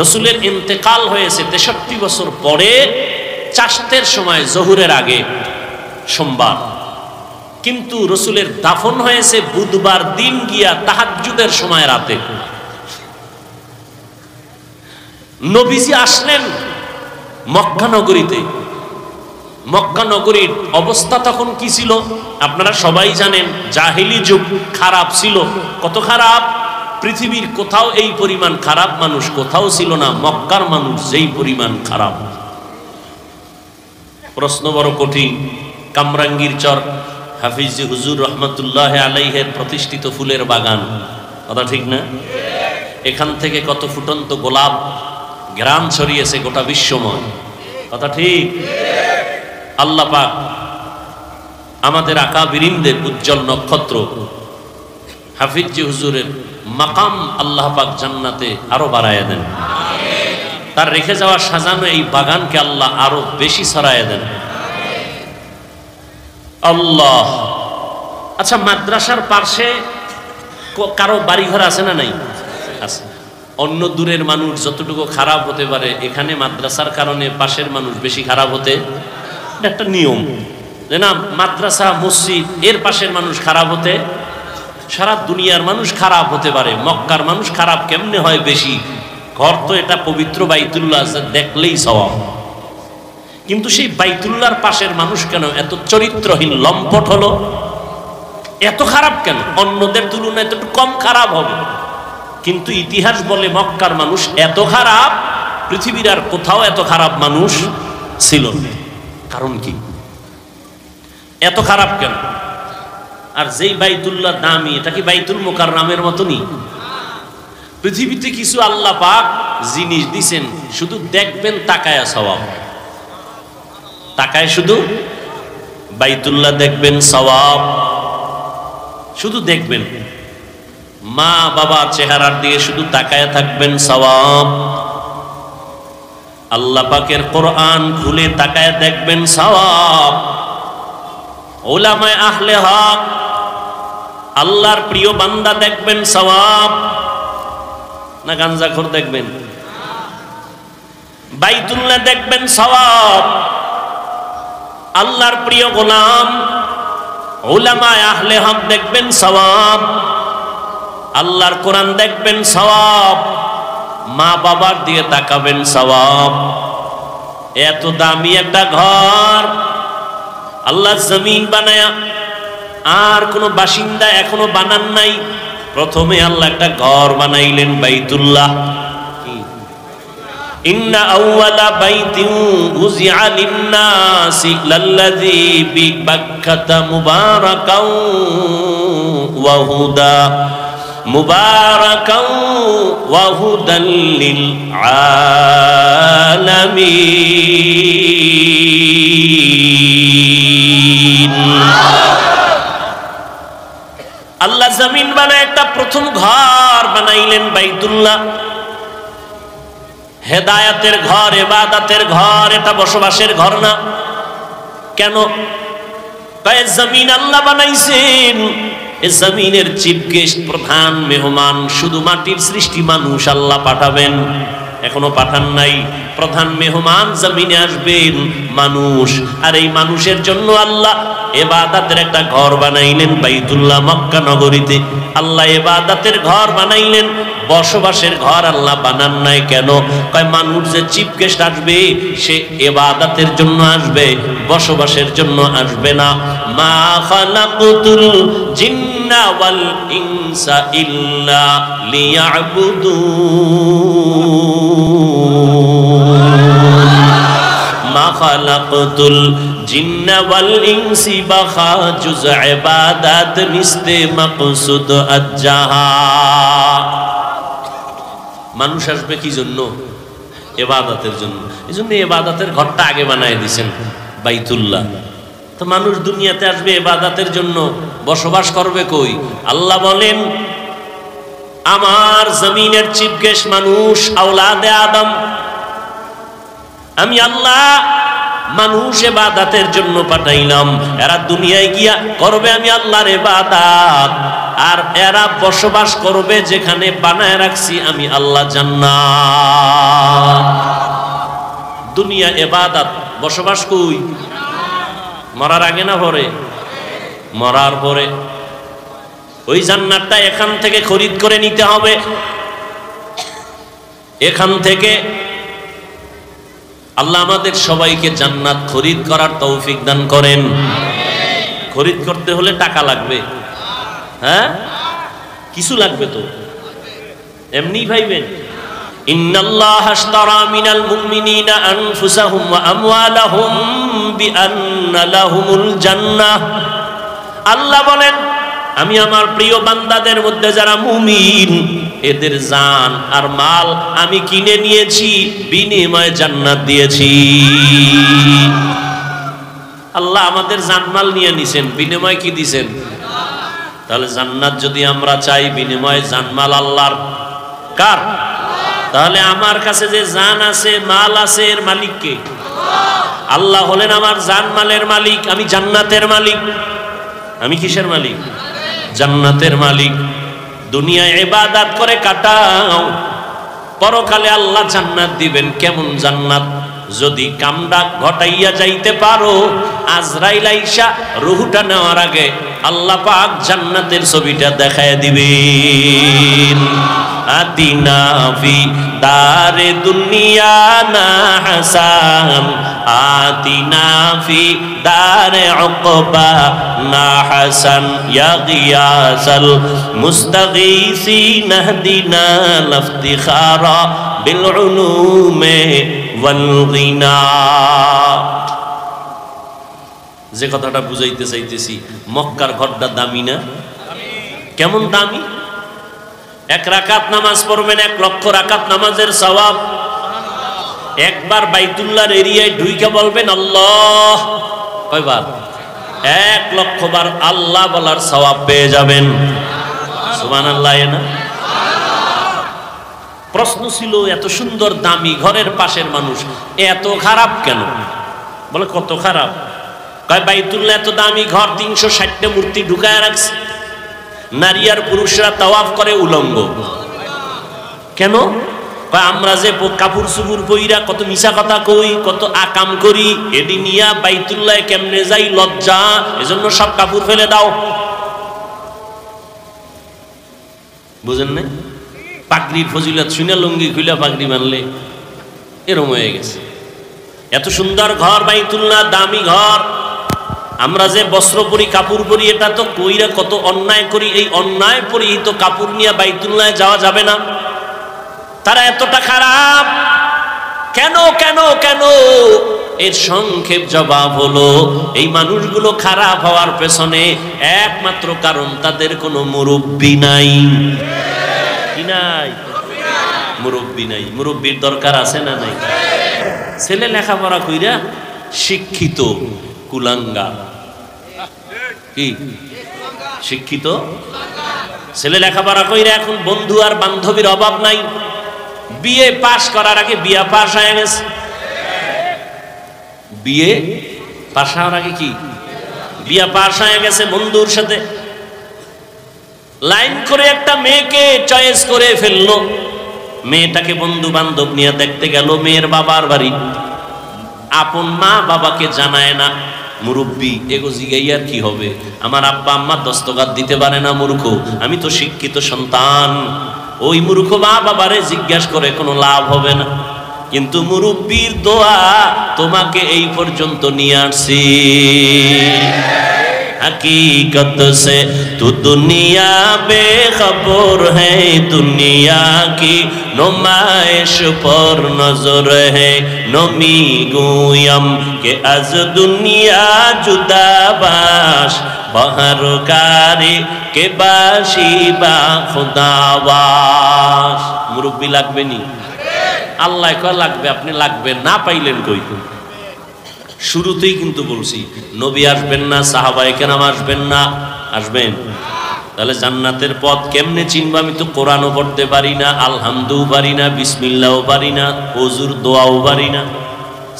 রসুলের ইন্তেকাল হয়েছে 63 বছর পরে, চাষতের সময়, জহুরের আগে, সোমবার। কিন্তু রসুলের দাফন হয়েছে বুধবার দিন গিয়া তাহাজ্জুদের সময় রাতে। নবীজি আসলেন মক্কা নগরীতে। মক্কা নগরীর অবস্থা তখন কি ছিল আপনারা সবাই জানেন। জাহিলি যুগ, খারাপ ছিল। কত খারাপ! পৃথিবীর কোথাও এই পরিমাণ খারাপ মানুষ কোথাও ছিল না, মক্কার মানুষ যেই পরিমাণ খারাপ। প্রশ্ন বড় কঠিন। কামরাঙ্গীর চর, হাফিজ হুজুর রহমতুল্লাহ আলাইহের প্রতিষ্ঠিত ফুলের বাগান, কথা ঠিক না? এখান থেকে কত ফুটন্ত গোলাপ গ্রাম ছড়িয়েছে গোটা বিশ্বময়, কথা ঠিক? আল্লাহ পাক আমাদের আকাবিরিনদের উজ্জ্বল নক্ষত্র হাফিজ হুজুরের মাকাম আল্লাহ পাক জান্নাতে আরো বাড়ায় দেন। তার রেখে যাওয়া সাজানো এই বাগানকে আল্লাহ আরো বেশি ছড়ায় দেন। আল্লাহ। আচ্ছা, মাদ্রাসার পাশে কারো বাড়িঘর আছে না নাই? আছে। অন্য দূরের মানুষ যতটুকু খারাপ হতে পারে, এখানে মাদ্রাসার কারণে পাশের মানুষ বেশি খারাপ হতে, এটা একটা নিয়ম যে না, মাদ্রাসা মসজিদ এর পাশের মানুষ খারাপ হতে, সারা দুনিয়ার মানুষ খারাপ হতে পারে, মক্কার মানুষ খারাপ কেমনে হয় বেশি? ঘর তো এটা পবিত্র বাইতুল্লাহ, দেখলেই সওয়াব। কিন্তু সেই বাইতুল্লাহর পাশের মানুষ কেন এত চরিত্রহীন, লম্পট হলো? এত খারাপ কেন? অন্যদের তুলনায় একটু কম খারাপ হবে। কিন্তু ইতিহাস বলে মক্কার মানুষ এত খারাপ, পৃথিবীর আর কোথাও এত খারাপ মানুষ ছিল না। কারণ কি? এত খারাপ কেন? আর যেই বাইতুল্লাহ দামি, এটা কি বাইতুল মুকাররমের মতনই? পৃথিবীতে কিছু আল্লাহ পাক জিনিস দিছেন, শুধু দেখবেন তাকায়া সওয়াব, তাকায় শুধু বাইতুল্লাহ দেখবেন সওয়াব, শুধু দেখবেন, মা বাবা চেহারার দিকে শুধু তাকায় থাকবেন সওয়াব। আল্লাহ পাকের কোরআন খুলে তাকায় দেখবেন সওয়াব। উলামায়ে আহলে হক আল্লাহর প্রিয় বান্দা দেখবেন সওয়াব, না গাঞ্জাখোর দেখবেন? বাইতুল্লাহ দেখবেন সওয়াব। আল্লাহর প্রিয় গোলাম উলামায়ে আহলে হক দেখবেন সওয়াব। আল্লাহর কোরআন দেখবেন সওয়াব। মা বাবার দিয়ে তাকাবেন সওয়াব। এত দামি একটা ঘর আল্লাহ জমিন বানায়া, আর কোন বাসিন্দা এখনো বানান নাই, প্রথমে আল্লাহ একটা ঘর বানাইলেন বাইতুল্লাহ। ইন্না আউওয়ালা বাইতিন উযিআ লিন-নাসি লাল্লাযী বিবাক্কাতা মুবারাকাও ওয়া হুদা মুবারাকাও ওয়া হুদাল লিল আলামিন। আল্লাহ জমিন বানায় একটা প্রথম ঘর বানাইলেন বাইতুল্লাহ। হেদায়াতের ঘর, ইবাদতের ঘর, এটা বসবাসের ঘর না। কেন? তাই জমিন আল্লাহ বানাইছেন, এই জমিনের চিফ গেস্ট, প্রধান মেহমান শুধু মাটির সৃষ্টি মানুষ আল্লাহ পাঠাবেন, এখনো পাঠান নাই। প্রধান মেহমান জমিনে আসবেন মানুষ, আর এই মানুষের জন্য আল্লাহ ইবাদতের একটা ঘর বানাইলেন বাইতুল্লাহ মক্কা নগরীতে। আল্লাহ ইবাদতের ঘর বানাইলেন, বসবাসের ঘর আল্লাহ বানান নাই। কেন? কয় মানুষ যে চিফ গেস্ট আসবে সে ইবাদতের জন্য আসবে, বসবাসের জন্য আসবে না। মা খালাকুতুল জিন্না ওয়াল ইনসা ইল্লা লিয়াবুদুন। মা খালাকুতুল জিন্না ওয়াল ইনসি বাখা জুজ ইবাদাত নিস্তে মাকসুদ আজ্জাহা। মানুষ আসবে কি জন্য? ইবাদতের জন্য। এই জন্য ইবাদতের ঘরটা আগে বানায় দিয়েছেন বাইতুল্লাহ। তো মানুষ দুনিয়াতে আসবে ইবাদতের জন্য, বসবাস করবে কই? আল্লাহ বলেন আমার জমিনের চিফ গেস্ট মানুষ, আওলাদে আদম। আমি আল্লাহ মানুষ ইবাদতের জন্য পাঠাইলাম, এরা দুনিয়ায় গিয়া করবে আমি আল্লাহর ইবাদত, আর এরা বসবাস করবে যেখানে বানায় রাখছি আমি আল্লাহ জান্নাত। দুনিয়া ইবাদত, বসবাস কই? মরার আগে না পরে? মরার পরে। ওই জান্নাতটা এখান থেকে খরিদ করে নিতে হবে। এখান থেকে আল্লাহ আমাদের সবাইকে জান্নাত খরিদ করার তৌফিক দান করেন। খরিদ করতে হলে টাকা লাগবে, হ্যাঁ কিছু লাগবে তো, এমনি ভাইবেন। ইন্নাল্লাহা আশতারা মিনাল মুমিনিনা আনফুসাহুম ওয়া আমওয়ালাহুম বিআন্না লাহুমুল জান্নাহ। আল্লাহ বলেন আমি আমার প্রিয় বান্দাদের মধ্যে যারা মুমিন এদের জান আর মাল আমি কিনে নিয়েছি, বিনিময়ে জান্নাত দিয়েছি। আল্লাহ আমাদের জানমাল নিয়ে নিছেন, বিনিময়ে কি দিছেন? তাহলে জান্নাত যদি আমরা চাই, বিনিময়ে জানমাল আল্লাহর। কার? তাহলে আমার কাছে যে জান আছে, মাল আছে, এর মালিক কে? আল্লাহ হলেন আমার জানমালের মালিক। আমি জান্নাতের মালিক। আমি কিসের মালিক? জান্নাতের মালিক। দুনিয়ায় ইবাদত করে কাটাও, পরকালে আল্লাহ জান্নাত দিবেন। কেমন জান্নাত? যদি কামটা ঘটাইয়া যাইতে পারো, আজরাইল আইসা রূহটা নেওয়ার আগে আল্লাহ পাক জান্নাতের ছবিটা দেখায় দিবেন। আতিনা ফি দারে দুনিয়া না হাসান, আতিনা ফি দারে উকবা না হাসান, ইয়া গিয়াসাল মুস্তাগীসিন ইহদিনা লাফতিখারা বিল উলুমে ওয়াল গিনা। যে কথাটা বুঝাইতে চাইতেছি, মক্কার ঘরটা দামি না? কেমন দামি? 1 রাকাত নামাজ পড়বেন, 1 লক্ষ রাকাত নামাজের সওয়াব। একবার বাইতুল্লাহর এরিয়ায় ঢুইকা বলবেন আল্লাহ, কয়বার? 1,00,000 বার আল্লাহ বলার সওয়াব পেয়ে যাবেন। সুবহানাল্লাহ। না প্রশ্ন ছিল এত সুন্দর দামি ঘরের পাশের মানুষ এত খারাপ কেন? বলে কত খারাপ? কয় বাইতুল্লাহ এত দামি ঘর, 360টা মূর্তি ঢুকায় রাখছে, নারী আর পুরুষরা তাওয়াফ করে উলঙ্গ। কেন? কয় আমরা যে কাপড় চুপুর পইরা কত মিছা কথা কই, কত আকাম করি, এডি নিয়া বাইতুল্লাহ কেমনে যাই লজ্জা, এজন্য সব কাপড় ফেলে দাও। বুঝেন না? পাগড়ির ফজিলত শুনে লুঙ্গি খুলে পাগড়ি মানলে এরম হয়ে গেছে। এত সুন্দর ঘর বাইতুল্লাহ, দামি ঘর, আমরা যে বস্ত্র পরি কাপড় পরি এটা তো কইরা কত অন্যায় করি, এই অন্যায় পরিহিত কাপড় নিয়ে বাইতুল্লাহ যাওয়া যাবে না। তারা এতটা খারাপ কেন কেন কেন? এর সংক্ষেপ জবাব হলো এই মানুষগুলো খারাপ হওয়ার পেছনে একমাত্র কারণ তাদের কোনো মুরব্বি নাই। কি নাই? মুরব্বি নাই। মুরব্বির দরকার আছে না নাই? ছেলে লেখাপড়া কইরা শিক্ষিত কুলাঙ্গা, কি শিক্ষিত ছেলে লেখাপড়া কইরা এখন বন্ধু আর বান্ধবীর অভাব নাই। বিএ পাস করার আগে বিয়া পাস হয়ে গেছে। বিএ পাস হওয়ার আগে কি বিয়া পাস হয়ে গেছে। বন্ধুর সাথে লাইন করে একটা মেয়েকে চয়েস করে ফেললো। মেয়েটাকে বন্ধু বান্ধব নিয়ে দেখতে গেল মেয়ের বাবার বাড়ি। আপন মা বাবাকে জানায় না। মুরব্বী এগো জিগাইয়ার কি হবে? আমার আব্বা আম্মা দস্তখত দিতে পারে না, মূর্খ। আমি তো শিক্ষিত সন্তান। ওই মূর্খ মা বাবারে জিজ্ঞাসা করে কোনো লাভ হবে না। কিন্তু মুরব্বীর দোয়া তোমাকে এই পর্যন্ত নিয়ে আসছি। हकीकत से तू दुनिया बेखबर है, दुनिया की नुमाइश पर नजर है। नमी गुयम के अज दुनिया जुदा बाश, बहर कारी के बाशी बा खुदावास। मुरब्बी लागबे नी? আল্লাহ কয় লাগবে, আপনি লাগবেন না পাইলেন কই? শুরুতেই কিন্তু বলছি নবী আসবেন না, সাহাবায়ে কেরাম আসবেন না। আসবেন? তাহলে জান্নাতের পথ কেমনে চিনব? আমি তো কোরআনও পড়তে পারি না, আলহামদুও পারি না, বিসমিল্লাহও পারি না, ওযুর দোয়াও পারি না,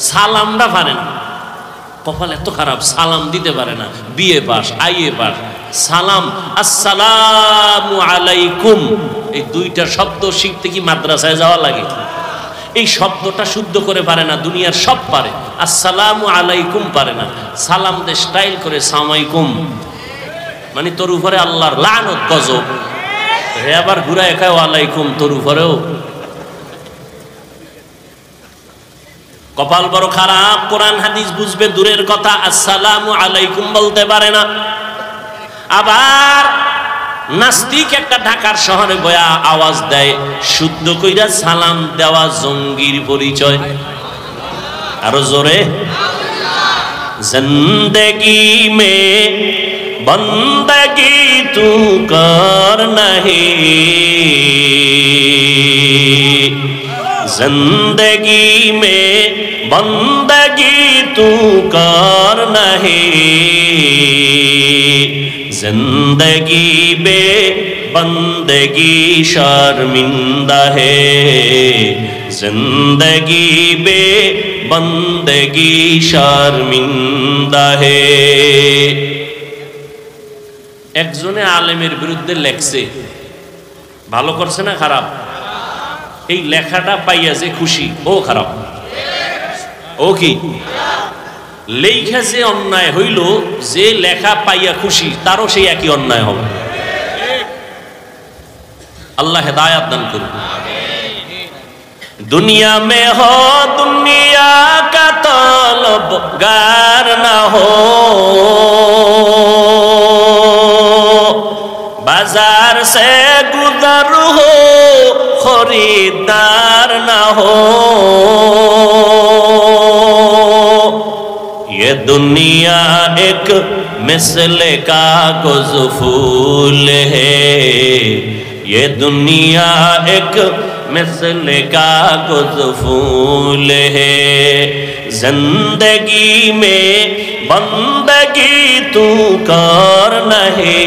সালামটা পারে না। কপাল এত খারাপ, সালাম দিতে পারে না। বিএ পাস, আইএ পাস, সালাম আসসালামু আলাইকুম এই দুইটা শব্দ শিখতে কি মাদ্রাসায় যাওয়া লাগে? এই শব্দটা শুদ্ধ করে পারে না। দুনিয়ার সব পারে, আসসালামু আলাইকুম পারে না। সালাম দে স্টাইল করে সালামাইকুম, মানে তোর উপরে আল্লাহর লানত গজব। হে আবার ঘুরায় খায় ওয়ালাইকুম, তোর উপরেও। কপাল বড় খারাপ। কোরআন হাদিস বুঝবে দূরের কথা, আসসালামু আলাইকুম বলতে পারে না। আবার নাস্তিক একটা ঢাকার শহরে বয়া আওয়াজ দেয়, শুদ্ধ কইরা সালাম দেওয়া জঙ্গির পরিচয়। আরো জোরে, জিন্দেগি মে বন্দগি তু কর নাহি, জিন্দেগি মে বন্দগি তু কর নাহি, जिंदगी बे बंदगी शर्मिंदा है, जिंदगी बे बंदगी शर्मिंदा है। একজনে আলেমের বিরুদ্ধে লেখছে, ভালো করছে না খারাপ? এই লেখাটা পাইয়া যে খুশি, ও খারাপ। ও কি লেখা যে অন্যায় হইল, যে লেখা পাইয়া খুশি তারও সেই একই অন্যায় হবে। আল্লাহ হেদায়াত দান করুন। दुनिया में हो दुनिया का तलबगार ना हो, बाजार से गुजर हो खरीदार ना हो, ये दुनिया एक मिसल कागज फूल है, ये दुनिया एक मिसल कागज फूल है, जिंदगी में बंदगी तू कर नहीं,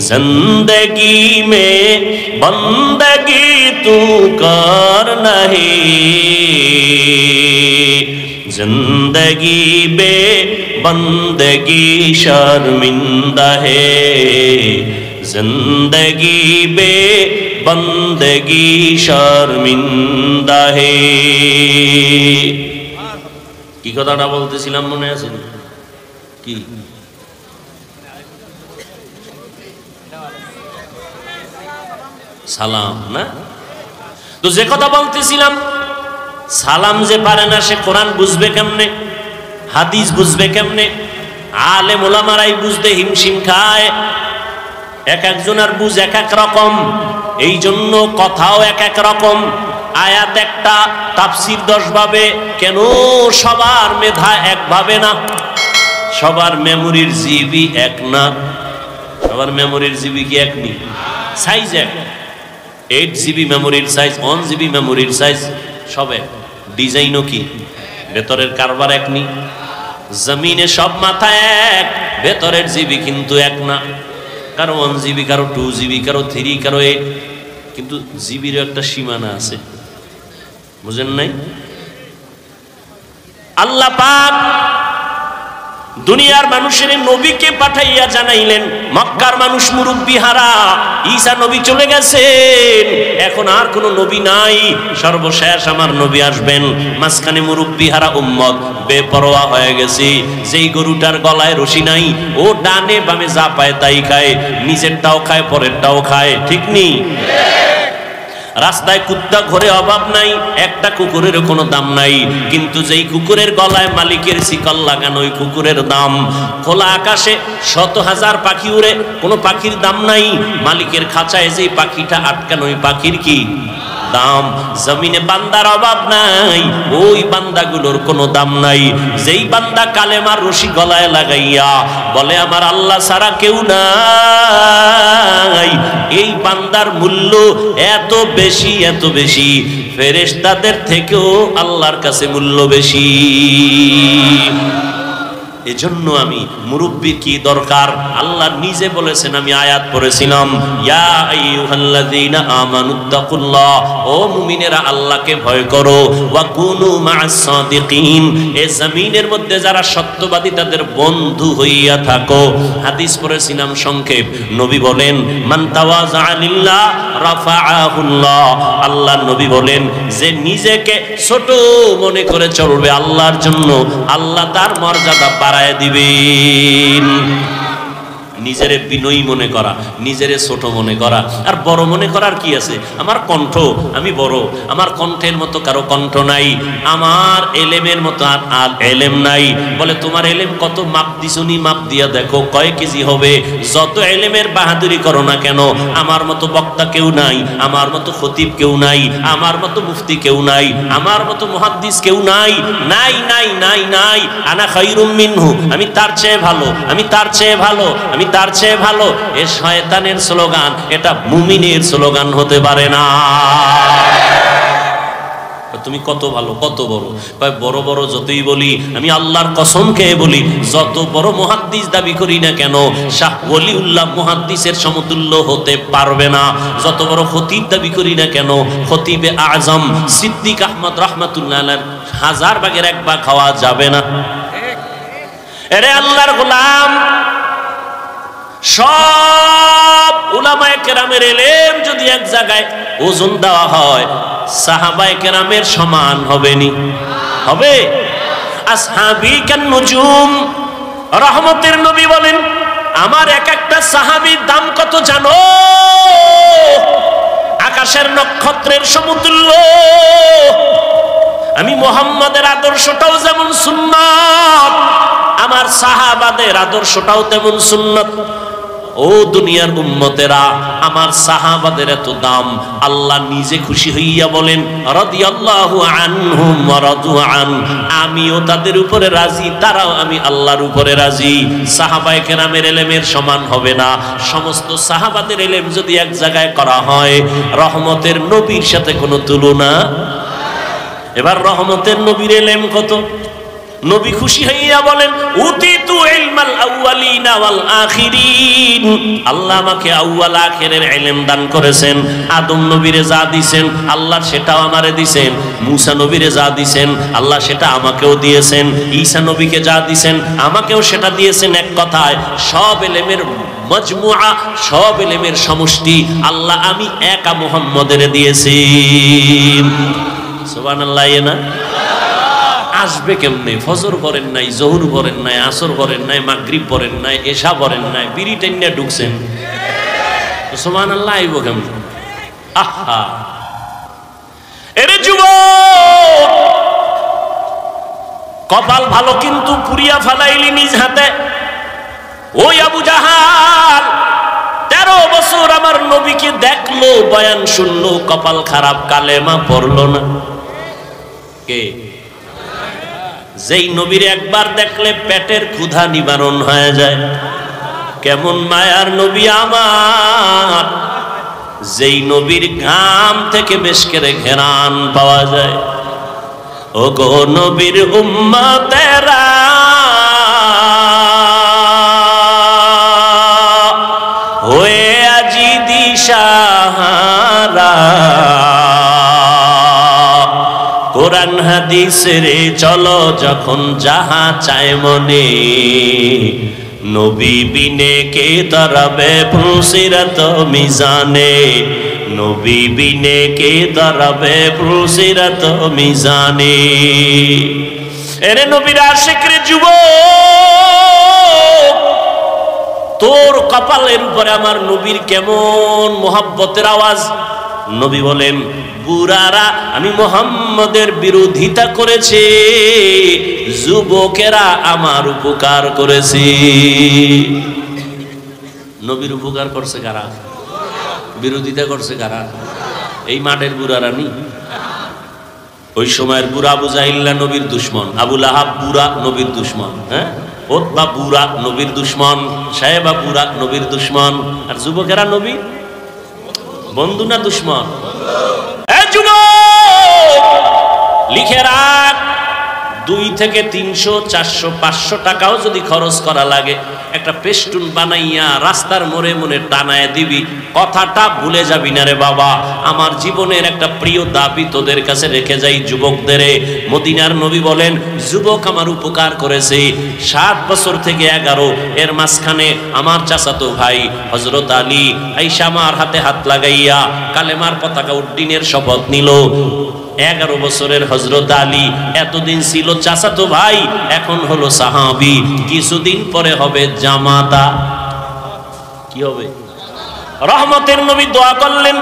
जिंदगी में बंदगी तू कर नहीं, जिंदगी बे बंदगी शर्मिंदा है, जिंदगी बे बंदगी शर्मिंदा है। কি কথাটা বলতেছিলাম মনে আছে কি? সালাম না? তো যে কথা বলতেছিলাম, সালাম যে পারে না সে কোরআন বুঝবে কেমনে, হাদিস বুঝবে কেমনে? আলেম ওলামারাই বুঝতে হিমশিম খায়। এক একজনের বুঝ এক এক রকম, এই জন্য কথাও এক এক রকম। আয়াত একটা, তাফসীর 10 ভাবে। কেন সবার মেধা একভাবে না? সবার মেমোরির জিবি এক না। সবার মেমোরির জিবি কি এক নেই? সাইজ এক। 8 জিবি মেমোরির সাইজ, 1 জিবি মেমোরির সাইজ সব এক। ডিজাইনও কি ভেতরের কারবার এক নেই। জমিনে সব মাথা এক, ভেতরের জিবি কিন্তু এক না। কারো 1 জিবি, কারো 2 জিবি, কারো 3, কারো 8। কিন্তু জিবির একটা সীমানা আছে, বুঝেন নাই? আল্লাহ পাক দুনিয়ার মানুষের নবীকে পাঠাইয়া জানাইলেন, মক্কার মানুষ মুরব্বি হারা, ঈসা নবী চলে গেছেন, এখন আর কোনো নবী নাই, সর্বশেষ আমার নবী আসবেন। মাঝখানে মুরব্বি হারা উম্মত বেপরোয়া হয়ে গেছে। যেই গরুটার গলায় রশি নাই, ও ডানে বামে যা পায় তাই খায়, নিজেরটাও খায় পরেরটাও খায়, ঠিক নেই? রাস্তায় কুত্তা ঘরে অভাব নাই, একটা কুকুরের কোনো দাম নাই, কিন্তু যেই কুকুরের গলায় মালিকের শিকল লাগানো, ওই কুকুরের দাম। খোলা আকাশে 100,000 পাখি উড়ে, কোনো পাখির দাম নাই, মালিকের খাঁচায় যেই পাখিটা আটকানো, ওই পাখির কি দাম? জমিনে বান্দার অভাব নাই, ওই বান্দাগুলোর কোনো দাম নাই। যেই বান্দা কালেমার রশি গলায় লাগাইয়া বলে আমার আল্লাহ ছাড়া কেউ নাই, এই বান্দার মূল্য এত বেশি, এত বেশি, ফেরেশতাদের থেকেও আল্লাহর কাছে মূল্য বেশি। এজন্য আমি মুরব্বি কি দরকার, আল্লাহ নিজে বলেছেন। আমি আয়াত পড়েছিলাম, ইয়া আইয়ুহাল্লাযীনা আমানুত্তাকুল্লাহ, ও মুমিনেরা আল্লাহকে ভয় করো, ওয়া কুনু মা'আস সাদিকিন, এই জমিনের মধ্যে যারা সত্যবাদী তাদের বন্ধু হইয়া থাকো। হাদিস পড়েছিলাম সংক্ষেপ, নবী বলেন মান তাওয়াযা লিল্লাহ রাফাআহুল্লাহ, আল্লাহ নবী বলেন যে নিজেকে ছোট মনে করে চলবে আল্লাহর জন্য, আল্লাহ তার মর্যাদা বাড়ায় দিবেন। নিজেরে বিনয়ী মনে করা, নিজেরে ছোট মনে করা, আর বড় মনে করার কি আছে? আমার কণ্ঠ, আমি বড়, আমার কণ্ঠের মতো কারো কণ্ঠ নাই, আমার এলেমের মতো আর এলেম নাই। বলে তোমার এলেম কত? মাপ দিছুনি, মাপ দিয়া দেখো কয় কেজি হবে। যত এলেমের বাহাদুরি করো না কেন, আমার মতো বক্তা কেউ নাই, আমার মতো খতিব কেউ নাই, আমার মতো মুফতি কেউ নাই, আমার মতো মুহাদ্দিস কেউ নাই, নাই নাই নাই নাই। আনা খায়রুম মিনহু, আমি তার চেয়ে ভালো, আমি তার চেয়ে ভালো, আমি তার চেয়ে ভালো। এ শয়তানের স্লোগান, এটা মুমিনের স্লোগান হতে পারে না। তুমি কত ভালো, কত বড়, বড় বড় যতই বলি, আমি আল্লাহর কসম খেয়ে বলি, যত বড় মুহাদ্দিস দাবি করি না কেন, শাহ ওলিউল্লাহ মুহাদ্দিসের সমতুল্য হতে পারবে না। যত বড় খতিব দাবি করি না কেন, খতিবে আজম সিদ্দিক আহমদ রাহমাতুল্লাহ আলাইহির 1000 ভাগের 1 ভাগ খাওয়া যাবে না। এরে আল্লাহর গোলাম, সব উলামায়ে কেরামের ইলম যদি এক জায়গায় ওজন দেওয়া হয়, সাহাবায়ে কেরামের সমান হবে নি? হবে? আসহাবী কান নুজুম, রহমতের নবী বলেন আমার এক একটা সাহাবীর দাম কত জানো? আকাশের নক্ষত্রের সমতুল্য। আমি মুহাম্মাদের আদর্শটাও যেমন সুন্নাত, আমার সাহাবাদের আদর্শটাও তেমন সুন্নাত। ও দুনিয়ার উম্মতেরা, আমার সাহাবাদের এত দাম, আল্লাহ নিজে খুশি হইয়া বলেন রাদিয়াল্লাহু আনহুম ওয়া রাদু আন, আমিও তাদের উপরে রাজি, তারাও আমি আল্লাহর উপরে রাজি। সাহাবায়ে কেরামের ইলমের সমান হবে না। সমস্ত সাহাবাদের ইলম যদি এক জায়গায় করা হয়, রহমতের নবীর সাথে কোনো তুলনা। এবার রহমতের নবীর এলেম কত, নবী খুশি হইয়া বলেন উতিতু ইলমাল আউয়ালিনা ওয়াল আখিরিন, আল্লাহ আমাকে আউয়াল আখিরের ইলম দান করেছেন। আদম নবীরে যা দিবেন আল্লাহ সেটাও আমারে দিবেন, মুসা নবীরে যা দিবেন আল্লাহ সেটা আমাকেও দিয়েছেন, ঈসা নবীকে যা দিবেন আমাকেও সেটা দিয়েছেন। এক কথায় সব ইলমের মজমুআ, সব ইলমের সমষ্টি আল্লাহ আমি একা মুহাম্মদের দিয়েছি। সুবহানাল্লাহ। না আসবে কেমনে? ফজর পড়েন নাই, জোহর পড়েন নাই, আসর পড়েন নাই, মাগরিব পড়েন নাই, এশা পড়েন নাই, বিড়ি টেনে ঢুকছেন, সুবহানাল্লাহ আইব কেমনে? আহা এরে যুবক, কপাল ভালো কিন্তু পুরিয়া ফেলাইলি নিজ হাতে। ওই আবু জাহাল 13 বছর আমার নবীকে দেখলো, বয়ান শুনলো, কপাল খারাপ, কালেমা পড়লো না। কে? যেই নবীর একবার দেখলে পেটের ক্ষুধা নিবারণ হয়ে যায়। কেমন মায়ার নবী আমার, যেই নবীর ঘাম থেকে বেশ করে ঘেরান পাওয়া যায়। ও গো নবীর উম্মতেরা, হয়ে আজি দিশাহারা, কোরআন হাদিস রে চলো যখন যাহা চায় মনে, নবী বিনে কে দাঁড়াবে ফুলসিরাত মিজানে, নবী বিনে কে দাঁড়াবে ফুলসিরাত মিজানে। এরে নবীর আশিক রে যুবক, তোর কপালের উপরে আমার নবীর কেমন মোহাব্বতের আওয়াজ। নবী বলেন বুড়ারা আমি মুহাম্মদের বিরোধিতা করেছে, যুবকেরা আমার উপকার করেছে। নবীর উপকার করছে কারা? বিরোধিতা করছে কারা? এই মাঠের বুড়ারা নি। ওই সময়ের বুড়া আবু জাহিল্লা নবীর দুশ্মন, আবু লাহাব বুড়া নবীর দুশ্মন, হ্যাঁ ওতবা বুড়া নবীর দুশ্মন, সাহেবা বুড়া নবীর দুশ্মন, আর যুবকেরা নবীর বন্ধু না দুশ্মন? লিখে রাখ, 2 থেকে 300, 400, 500 টাকাও যদি খরচ করা লাগে, একটা পেস্টুন বানাইয়া রাস্তার মোড়ে মোড়ে টানায় দিবি, কথাটা ভুলে যাবি না রে বাবা। আমার জীবনের একটা প্রিয় দাবি তোদের কাছে রেখে যাই যুবকদের। মদিনার নবী বলেন যুবক আমার উপকার করেছে 7 বছর থেকে 11, এর মাঝখানে আমার চাচাতো ভাই হযরত আলী আয়েশা আমার হাতে হাত লাগাইয়া কালেমার পতাকা উড্ডীনের শপথ নিল। 11 বছরের হযরত আলী এতদিন ছিল চাচাতো ভাই, এখন হলো সাহাবী, কিছুদিন পরে হবে জামাতা। কি হবে? রহমতের নবী দোয়া করলেন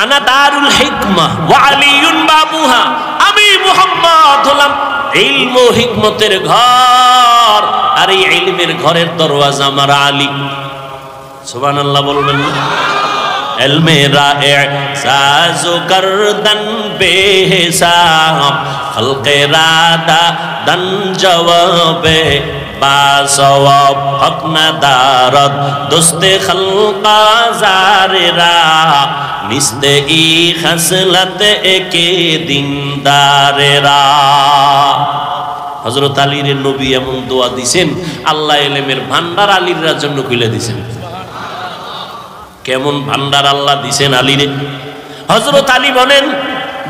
আনা দারুল হিকমাহ ওয়া আলিয়ুন বাবুহা, আমি মুহাম্মদ হলাম ইলম ও হিকমতের ঘর, আর এই ইলমের ঘরের দরওয়াজা আমার আলী। সুবহানাল্লাহ বলবেন না? এলমেরা এসাজু করদন বেহিসাব, খলকেরা দাদন জওয়াবে বাসওয়াব, হক নাদারত দোস্তে খলকা জারেরা, নিস্তে ই খসলত একে দিনদারেরা। হযরত আলীর নবী এমন দোয়া দিছেন, আল্লাহ ইলমের ভান্ডার আলীর জন্য খুলে দিছেন। কেমন ভান্ডার আল্লাহ দিছেন আলীরে। হযরত আলী বলেন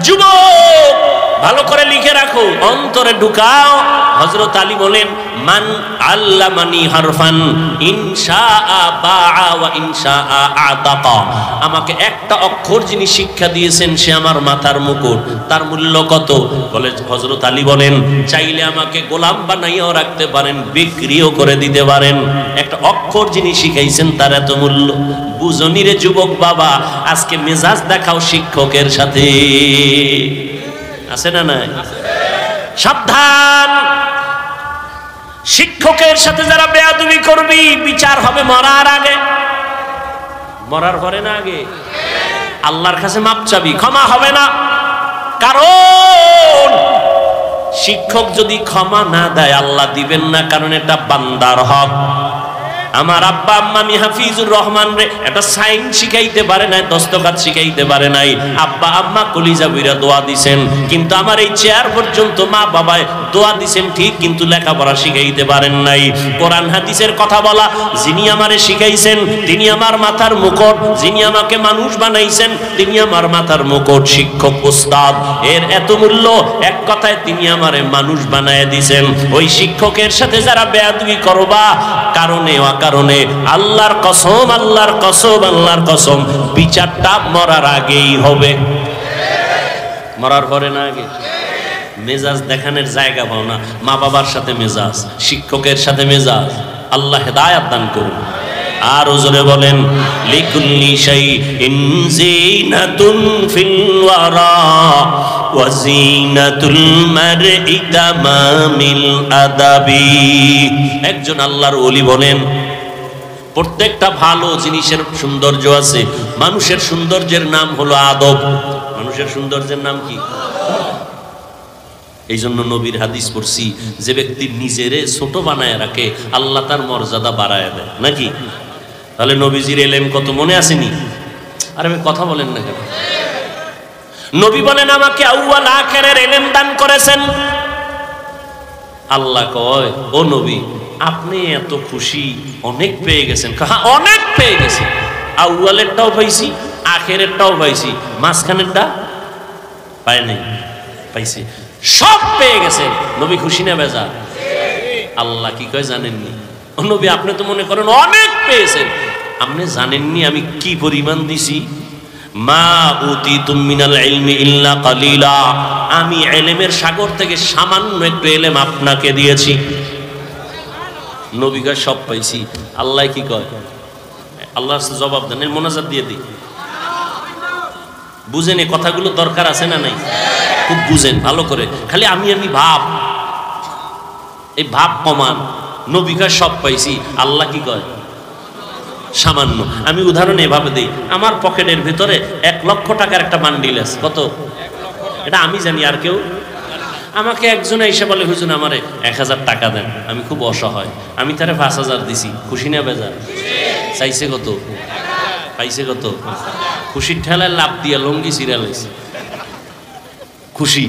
যুবক ভালো করে লিখে রাখো, অন্তরে ঢুকাও। হযরত আলী বলেন মান আল্লামানি হারফান ইনশাআ বাআ ওয়া ইনশাআ আতাকা, আমাকে একটা অক্ষর যিনি শিক্ষা দিয়েছেন সে আমার মাথার মুকুট, তার মূল্য কত? বলে হযরত আলী বলেন চাইলে আমাকে গোলাম বানাইয়াও রাখতে পারেন, বিক্রিও করে দিতে পারেন, একটা অক্ষর যিনি শিখাইছেন তার এত মূল্য। বুঝনি রে যুবক বাবা, আজকে মেজাজ দেখাও শিক্ষকের সাথে, আছে না নাই? সাবধান, শিক্ষকের সাথে যারা বেয়াদবি করবি বিচার হবে মরার আগে, মরার পরে না আগে। আল্লাহর কাছে মাপ চাবি, ক্ষমা হবে না। কারণ শিক্ষক যদি ক্ষমা না দেয় আল্লাহ দিবেন না, কারণ এটা বান্দার হক। আমার আব্বা আম্মা আমি হাফিজুর রহমান রে একটা সাইন শিখাইতে পারে নাই, দস্তখত শিখাইতে পারে নাই। আব্বা আম্মা কলিজা বইরা দোয়া দিছেন, কিন্তু আমার এই চেয়ার পর্যন্ত মা বাবায় দোয়া দিছেন ঠিক, কিন্তু লেখাপড়া শিখাইতে পারেন নাই। কোরআন হাদিসের কথা বলা যিনি আমারে শিখাইছেন তিনি আমার মাথার মুকুট, যিনি আমাকে মানুষ বানাইছেন তিনি আমার মাথার মুকুট, শিক্ষক উস্তাদ এর এত মূল্য। এক কথায় তিনি আমারে মানুষ বানায় দিছেন। ওই শিক্ষকের সাথে যারা বেয়াদবি করবা কারণে অকারণে, আল্লাহর কসম আল্লাহর কসম আল্লাহর কসম, বিচারটা মরার আগেই হবে। মরার পরে না আগে? মেজাজ দেখানোর জায়গা পাও না, মা বাবার সাথে মেজাজ, শিক্ষকের সাথে মেজাজ। আল্লাহ হেদায়াত দান করুন। আর জোরে বলেন লিকুল্লি শাইইন যিনাতুন ফিল ওয়ারা ওয়া যিনাতুল মারই তামামিল আদাবি। একজন আল্লাহর ওলি বলেন প্রত্যেকটা ভালো জিনিসের সৌন্দর্য আছে, মানুষের সৌন্দর্যের নাম হলো আদব। মানুষের সৌন্দর্যের নাম কি? এই জন্য নবীর হাদিস পড়ছি, যে ব্যক্তি নিজেরে ছোট বানায় রাখে আল্লাহ তার মর্যাদা বাড়ায় দেয়, নাকি? তাহলে নবীজির এলেম কত মনে আসেনি? আরে ভাই কথা বলেন না কেন? নবী বলেন আমাকে আউয়াল আখিরের এলেম দান করেছেন। আল্লাহ কয় ও নবী আপনি এত খুশি, অনেক পেয়ে গেছেন। হ্যাঁ অনেক পেয়ে গেছি, আউয়ালেরটাও পাইছি আখিরেরটাও পাইছি, মাঝখানেরটা পায় নাই, পাইছি, সব পেয়ে গেছেন। নবী খুশি না বেজার? আল্লাহ কি কয় জানেননি? ও নবী আপনি তো মনে করেন অনেক পেয়েছেন, আপনি জানেননি আমি কি পরিমাণ দিছি? মা উতিতুম মিনাল ইলমি ইল্লা কালিলা, আমি ইলমের সাগর থেকে সামান্য একটু ইলম আপনাকে দিয়েছি। নবী কয় সব পাইছি। আল্লাহ কি কয়? আল্লাহর জবাব দেন, মোনাজাত দিয়ে দিই। বুঝেন এই কথাগুলো দরকার আছে না নাই? খুব বুঝেন ভালো করে, খালি আমি ভাব, এই ভাব কমান। নবী কয় সব পাইছি, আল্লাহ কি কয়? সামান্য। আমি উদাহরণ এভাবে দিই, আমার পকেটের ভিতরে 1 লক্ষ টাকার একটা বান্ডিল আছে। কত? এটা আমি জানি, আর কেউ? আমাকে একজন এসে বলে হুজুর আমারে 1000 টাকা দেন, আমি খুব অসহায়, আমি তারে 5000 দিছি। খুশি না বেজার? চাইছে কত? পাইছে কত? খুশির ঠেলায় লাভ দিয়ে লঙ্গি ছিঁড়া লাইছে। খুশি।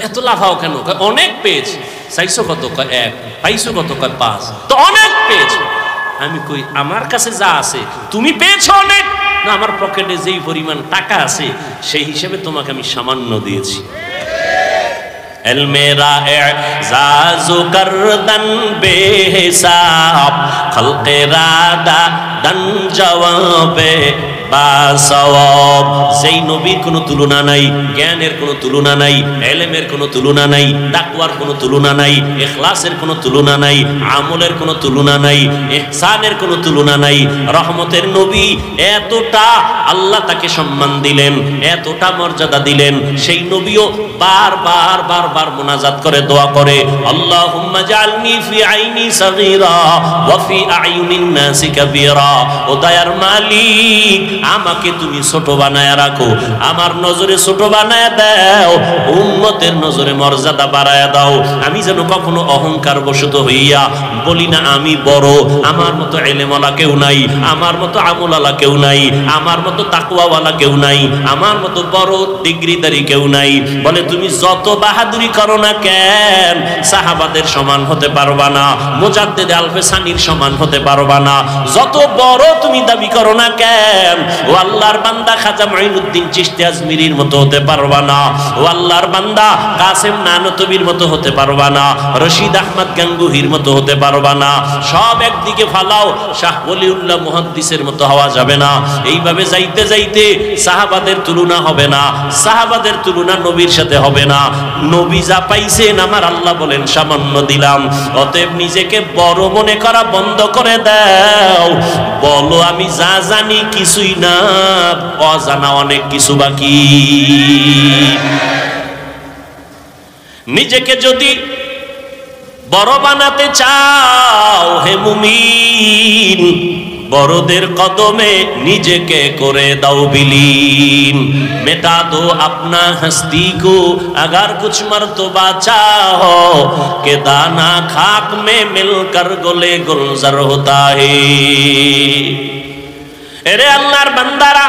এত লাফাও কেন? অনেক পেয়েছি। চাইছো কত? 1। পাইছো কত? 5। তো অনেক পেয়েছি। আমি কই আমার কাছে যা আছে তুমি পেয়েছো অনেক না, আমার পকেটে যেই পরিমাণ টাকা আছে সেই হিসেবে তোমাকে আমি সামান্য দিয়েছি। মেরা এজাজু করদন বেহিসাব খলকে রাদা দন জওয়াবে বাসওয়াব। যেই নবীর কোনো তুলনা নাই, জ্ঞানের কোনো তুলনা নাই, ইলমের কোনো তুলনা নাই, তাকওয়ার কোনো তুলনা নাই, ইখলাসের কোনো তুলনা নাই, আমলের কোনো তুলনা নাই, ইহসানের কোনো তুলনা নাই। রহমতের নবী, এতটা আল্লাহ তাকে সম্মান দিলেন, এতটা মর্যাদা দিলেন। সেই নবীও বারবার বারবার মুনাজাত করে দোয়া করে, আল্লাহুম্মা জাআলনি ফি আইনি সাগীরা ওয়া ফি আয়ুনিন নাসি কাবীরা। ও দয়ার মালিক আমাকে তুমি ছোট বানায় রাখো, আমার নজরে ছোট বানায় দাও, উম্মতের নজরে মর্যাদা বাড়ায় দাও। আমি যেন কখনো অহংকার বশত হইয়া বলি না আমি বড়, আমার মতো ইলমওয়ালা কেউ নাই, আমার মতো আমলওয়ালা কেউ নাই, আমার মতো তাকওয়াওয়ালা কেউ নাই, আমার মতো বড় ডিগ্রিধারী কেউ নাই। বলে তুমি যত বাহাদুরি করো না কেন সাহাবাদের সমান হতে পারবা না, মুজাদ্দিদ আলফে সানির সমান হতে পারবা না। যত বড় তুমি দাবি করো না কেন ও আল্লাহর বান্দা খাজা মুঈনুদ্দিন চিশতি আজমিরির মতো হতে পারবা না, ও আল্লাহর বান্দা কাসেম নানতবির মতো হতে পারবা না, রশিদ আহমদ গাঙ্গুহির মতো হতে পারবা না। সব একদিকে ফালাও, শাহ ওলিউল্লাহ মুহাদ্দিসের মতো হওয়া যাবে না। এইভাবে যাইতে যাইতে সাহাবাদের তুলনা হবে না, সাহাবাদের তুলনা নবীর সাথে হবে না। নবী যা পাইছেন আমার আল্লাহ বলেন সামান্য দিলাম। অতএব নিজেকে বড় মনে করা বন্ধ করে দাও, বলো আমি যা জানি কিছুই না, অজানা অনেক কিছু বাকি। নিজেকে যদি বড় বানাতে চাও হে মুমিন, বড়দের কদমে নিজেকে করে দাও বিলীন। মেটা দো আপনা হস্তি কো अगर कुछ मर्तबा चाहो के दाना खाक में मिलकर गोले गुलजार होता है। এরে আল্লাহর বান্দারা,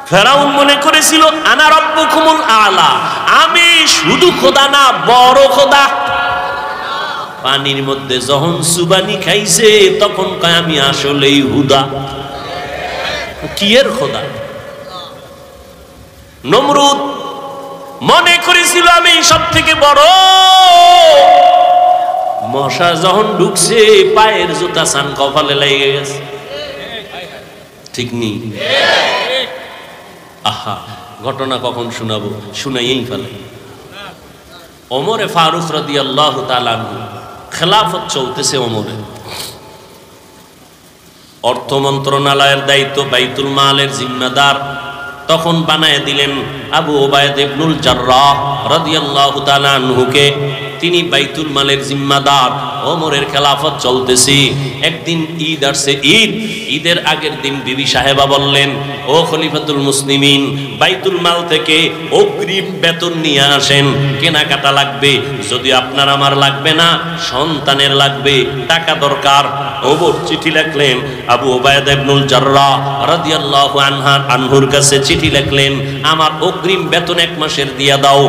ফেরাউন মনে করেছিল আনা রব্বুকুমুল আলা, আমি শুধু খোদা না বড় খোদা। পানির মধ্যে যখন সুবানি খাইছে তখন কয় আমি আসলেই হুদা। কি এর খোদা? নমরুদ মনে করেছিল আমি সব থেকে বড়। মশা যখন ঢুকছে পায়ের জুতা সান কপালে লেগে গেছে। ঠিক নেই? আহা, ঘটনা কখন শোনাবো, শুনাইয়েই ফেলে। ওমরে ফারুক রাদিয়াল্লাহু তাআলা আনহু, খেলাফত চলতেছে ওমরের। অর্থ মন্ত্রণালয়ের দায়িত্ব, বাইতুল মালের জিম্মাদার তখন বানায় দিলেন আবু ওবায়দা ইবনুল জাররাহ রাদিয়াল্লাহু তাআলা আনহুকে। তিনি বাইতুল মালের জিম্মাদার। ওমরের খেলাফত চলতেছে। একদিন ঈদ আসছে, ঈদের আগের দিন বিবি সাহেবা বললেন, ও খলিফাতুল মুসলিমিন, বাইতুল মাল থেকে অগ্রিম বেতন নিয়ে আসেন, কেনাকাটা লাগবে। যদি আপনার আমার লাগবে না, সন্তানের লাগবে, টাকা দরকার। ওমর চিঠি লিখলেন আবু ওবায়দা ইবনুল জাররাহ রাদিয়াল্লাহু আনহুর কাছে। চিঠি লিখলেন, আমার অগ্রিম বেতন 1 মাসের দিয়া দাও।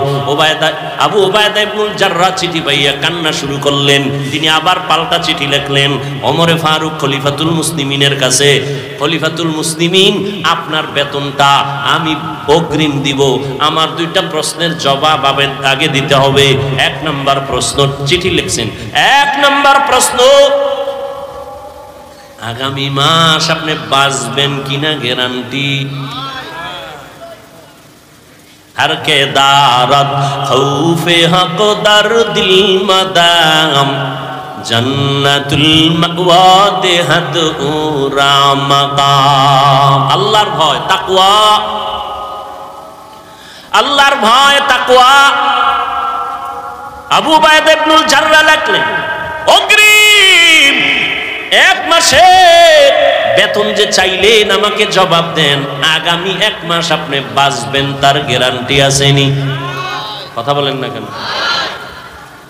আবু ওবায়দা ইবনুল জাররাহ চিঠি পাইয়া কান্না শুরু করলেন। তিনি আবার পাল্টা চিঠি লিখলেন ওমরে ফারুক খলিফাতুল মুসলিমিনের কাছে, খলিফাতুল মুসলিমিন, আপনার বেতনটা আমি অগ্রিম দিব। আমার 2টা প্রশ্নের জবাব আগে দিতে হবে। 1 নম্বর প্রশ্ন, চিঠি লিখছেন, 1 নম্বর প্রশ্ন, আগামী মাস আপনি বাঁচবেন কিনা গ্যারান্টি? हर के दारत खौफे हक दर दिल मदाम जन्नतुल मअवा देहत उरा मकाम। আল্লাহর ভয়, তাকওয়া, আল্লাহর ভয়, তাকওয়া। আবু ওবায়দা ইবনুল জাররাহ লিখলেন, অগ্রিম 1 মাসের বেতন যে চাইলেন আমাকে জবাব দেন, আগামী 1 মাস আপনি বাঁচবেন তার গ্যারান্টি আসেনি? কথা বলেন না কেন?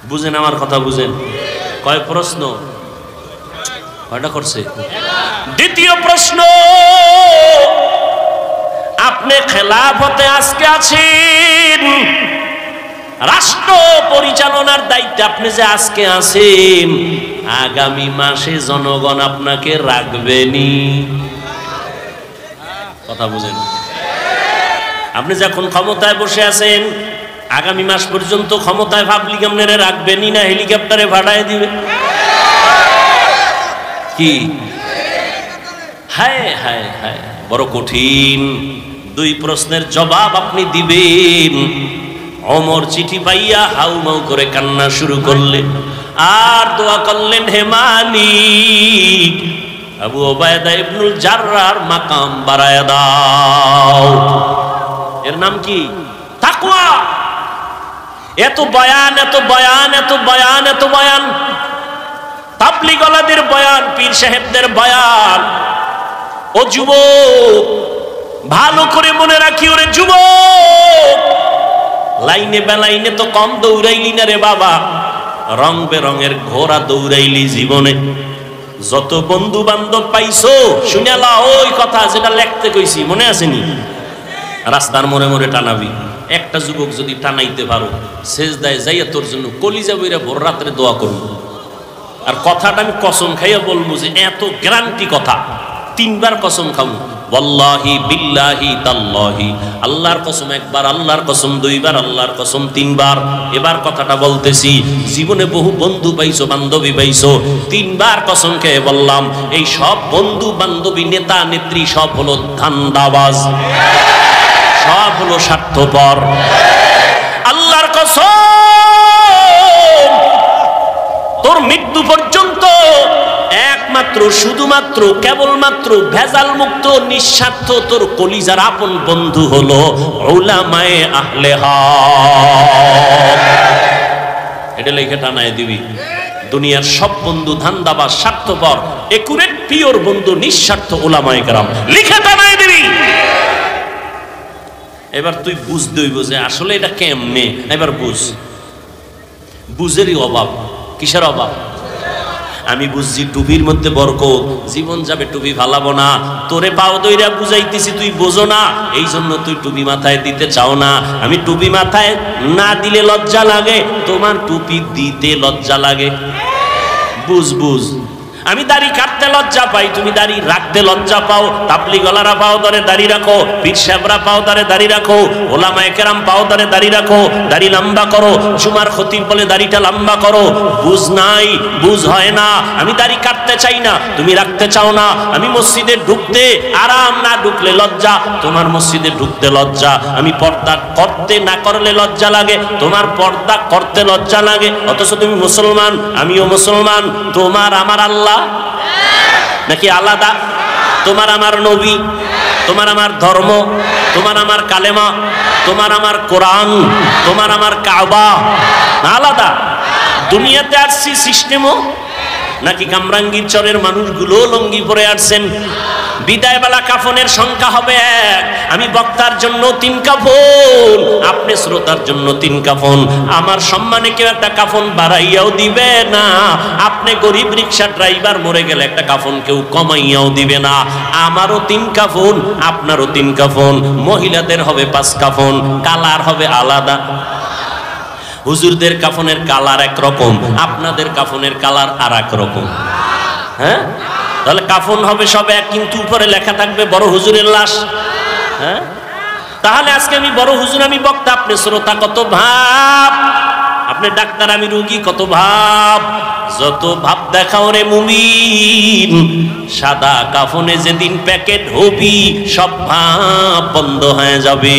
বুঝেন আমার কথা, বুঝেন? কয় প্রশ্ন? কয়টা করছে? দ্বিতীয় প্রশ্ন, আপনি খেলাফতে আজকে আছেন, রাষ্ট্র পরিচালনার দায়িত্বে আপনি যে আজকে আছেন, আগামী মাসে জনগণ আপনাকে রাখবেনি? কথা বুঝেন? আপনি যখন ক্ষমতায় বসে আছেন, আগামী মাস পর্যন্ত ক্ষমতায় পাবলিক আপনারে রাখবেনি না হেলিকপ্টারে ভাড়ায় দিবে? কি হায় হায় হায়, বড় কঠিন। 2 প্রশ্নের জবাব আপনি দিবেন। ওমর চিঠি পাইয়া হাউমাউ করে কান্না শুরু করলেন আর দোয়া করলেন, হে মালিক, আবু ওবায়দা ইবনুল জাররাহর মাকাম বাড়ায়া দাও। এর নাম কি? তাকওয়া। এত বয়ান, এত বয়ান, এত বয়ান, এত বয়ান, তাবলীগ ওয়ালাদের বয়ান, পীর সাহেবদের বয়ান। ও যুবক, ভালো করে মনে রাখি, ওরে যুবক, লাইনে বেলাইনে তো কম দৌড়াইলি না রে বাবা, রং বেরঙের ঘোড়া দৌড়াইলি জীবনে। যত বন্ধু বান্ধব পাইছো শুনালা ওই কথা যেটা লিখতে কইছি, মনে আসেনি? রাস্তার মোড়ে মোড়ে টানাবি। একটা যুবক যদি টানাইতে পারো, সেজদায় যাইয়া তোর জন্য কলিজা বইরা ভোর রাত্রে দোয়া করবো। আর কথাটা আমি কসম খাইয়া বলবো যে এত গ্যারান্টি কথা, 3 বার কসম খাবো, ওয়াল্লাহি বিল্লাহি তাল্লাহি, আল্লাহর কসম 1 বার, আল্লাহর কসম 2 বার, আল্লাহর কসম 3 বার। এবার কথাটা বলতেছি, জীবনে বহু বন্ধু পাইছো, বান্ধবী পাইছো, 3 বার কসম খেয়ে বললাম, এই সব বন্ধু বান্ধবী, নেতা নেত্রী সব হলো ধান্দাবাজ, সব হলো স্বার্থপর। আল্লাহর কসম, তোর মৃত্যু পর্যন্ত একমাত্র, শুধুমাত্র, কেবলমাত্র ভেজাল মুক্ত, নিঃস্বার্থ তোর কলিজার আপন বন্ধু হলো উলামায়ে আহলে হক। এটা লিখে টানায় দিবি। দুনিয়ার সব বন্ধু ধান্দাবাজ, স্বার্থপর, একুরেট পিওর বন্ধু নিঃস্বার্থ উলামায়ে কেরাম। লিখে টানাই দিবি। এবার তুই বুঝতে হইব যে আসলে এটা কেমনে। এবার বুঝেরই অভাব। কিসের অভাব? আমি বুঝছি টুপির মধ্যে বরকত, জীবন যাবে টুপি ফালাবো না। তোরে পাও দইরা বুঝাইতেছি, তুই বোঝো না, এই জন্য তুই টুপি মাথায় দিতে চাও না। আমি টুপি মাথায় না দিলে লজ্জা লাগে, তোমার টুপি দিতে লজ্জা লাগে। বুঝ আমি দাড়ি কাটতে লজ্জা পাই, তুমি দাড়ি রাখতে লজ্জা পাও। তাবলীগওয়ালারা পাও ধরে দাড়ি রাখো, পীর সাহেবরা পাও ধরে দাড়ি রাখো, ওলামায়ে কেরাম পাও ধরে দাড়ি রাখো, দাড়ি লম্বা করো। জুমার খতিব বলে দাড়িটা লম্বা করো। বুঝ নাই, বুঝ হয় না। আমি দাড়ি কাটতে চাই না, তুমি রাখতে চাও না। আমি মসজিদে ঢুকতে আরাম, না ঢুকলে লজ্জা, তোমার মসজিদে ঢুকতে লজ্জা। আমি পর্দা করতে না করলে লজ্জা লাগে, তোমার পর্দা করতে লজ্জা লাগে। অথচ তুমি মুসলমান, আমিও মুসলমান। তোমার আমার আল্লাহ নাকি আলাদা? তোমার আমার নবী, তোমার আমার ধর্ম, তোমার আমার কালেমা, তোমার আমার কোরআন, তোমার আমার কাবা আলাদা। দুনিয়াতে আসছি সিস্টেমও নাকি কামরাঙ্গীর চরের মানুষগুলো লঙ্গি পরে আসছেন। বিদায়বেলা কাফনের সংখ্যা হবে 1। আমি বক্তার জন্য 3 কাফন, আপনি শ্রোতার জন্য 3 কাফন। আমার সম্মানে কেউ একটা কাফন বাড়াইয়াও দিবে না। আপনি গরিব রিক্সা ড্রাইভার মরে গেলে একটা কাফন কেউ কমাইয়াও দিবে না। আমারও 3 কাফন, আপনারও 3 কাফন। মহিলাদের হবে 5 কাফন, কালার হবে আলাদা। হুজুরদের কাফনের কালার একরকম, আপনাদের কাফনের কালার আর এক রকম। হ্যাঁ, তাহলে কাফন হবে সব এক, কিন্তু উপরে লেখা থাকবে বড় হুজুরের লাশ। হ্যাঁ, তাহলে আজকে আমি বড় হুজুর, আমি বক্তা, আপনি শ্রোতা, কত ভাব। আপনি ডাক্তার, আমি রোগী, কত ভাব। যত ভাব দেখাও রে মুমিন, সাদা কাফনে যেদিন প্যাকেট হবি সব ভাব বন্ধ হয়ে যাবে।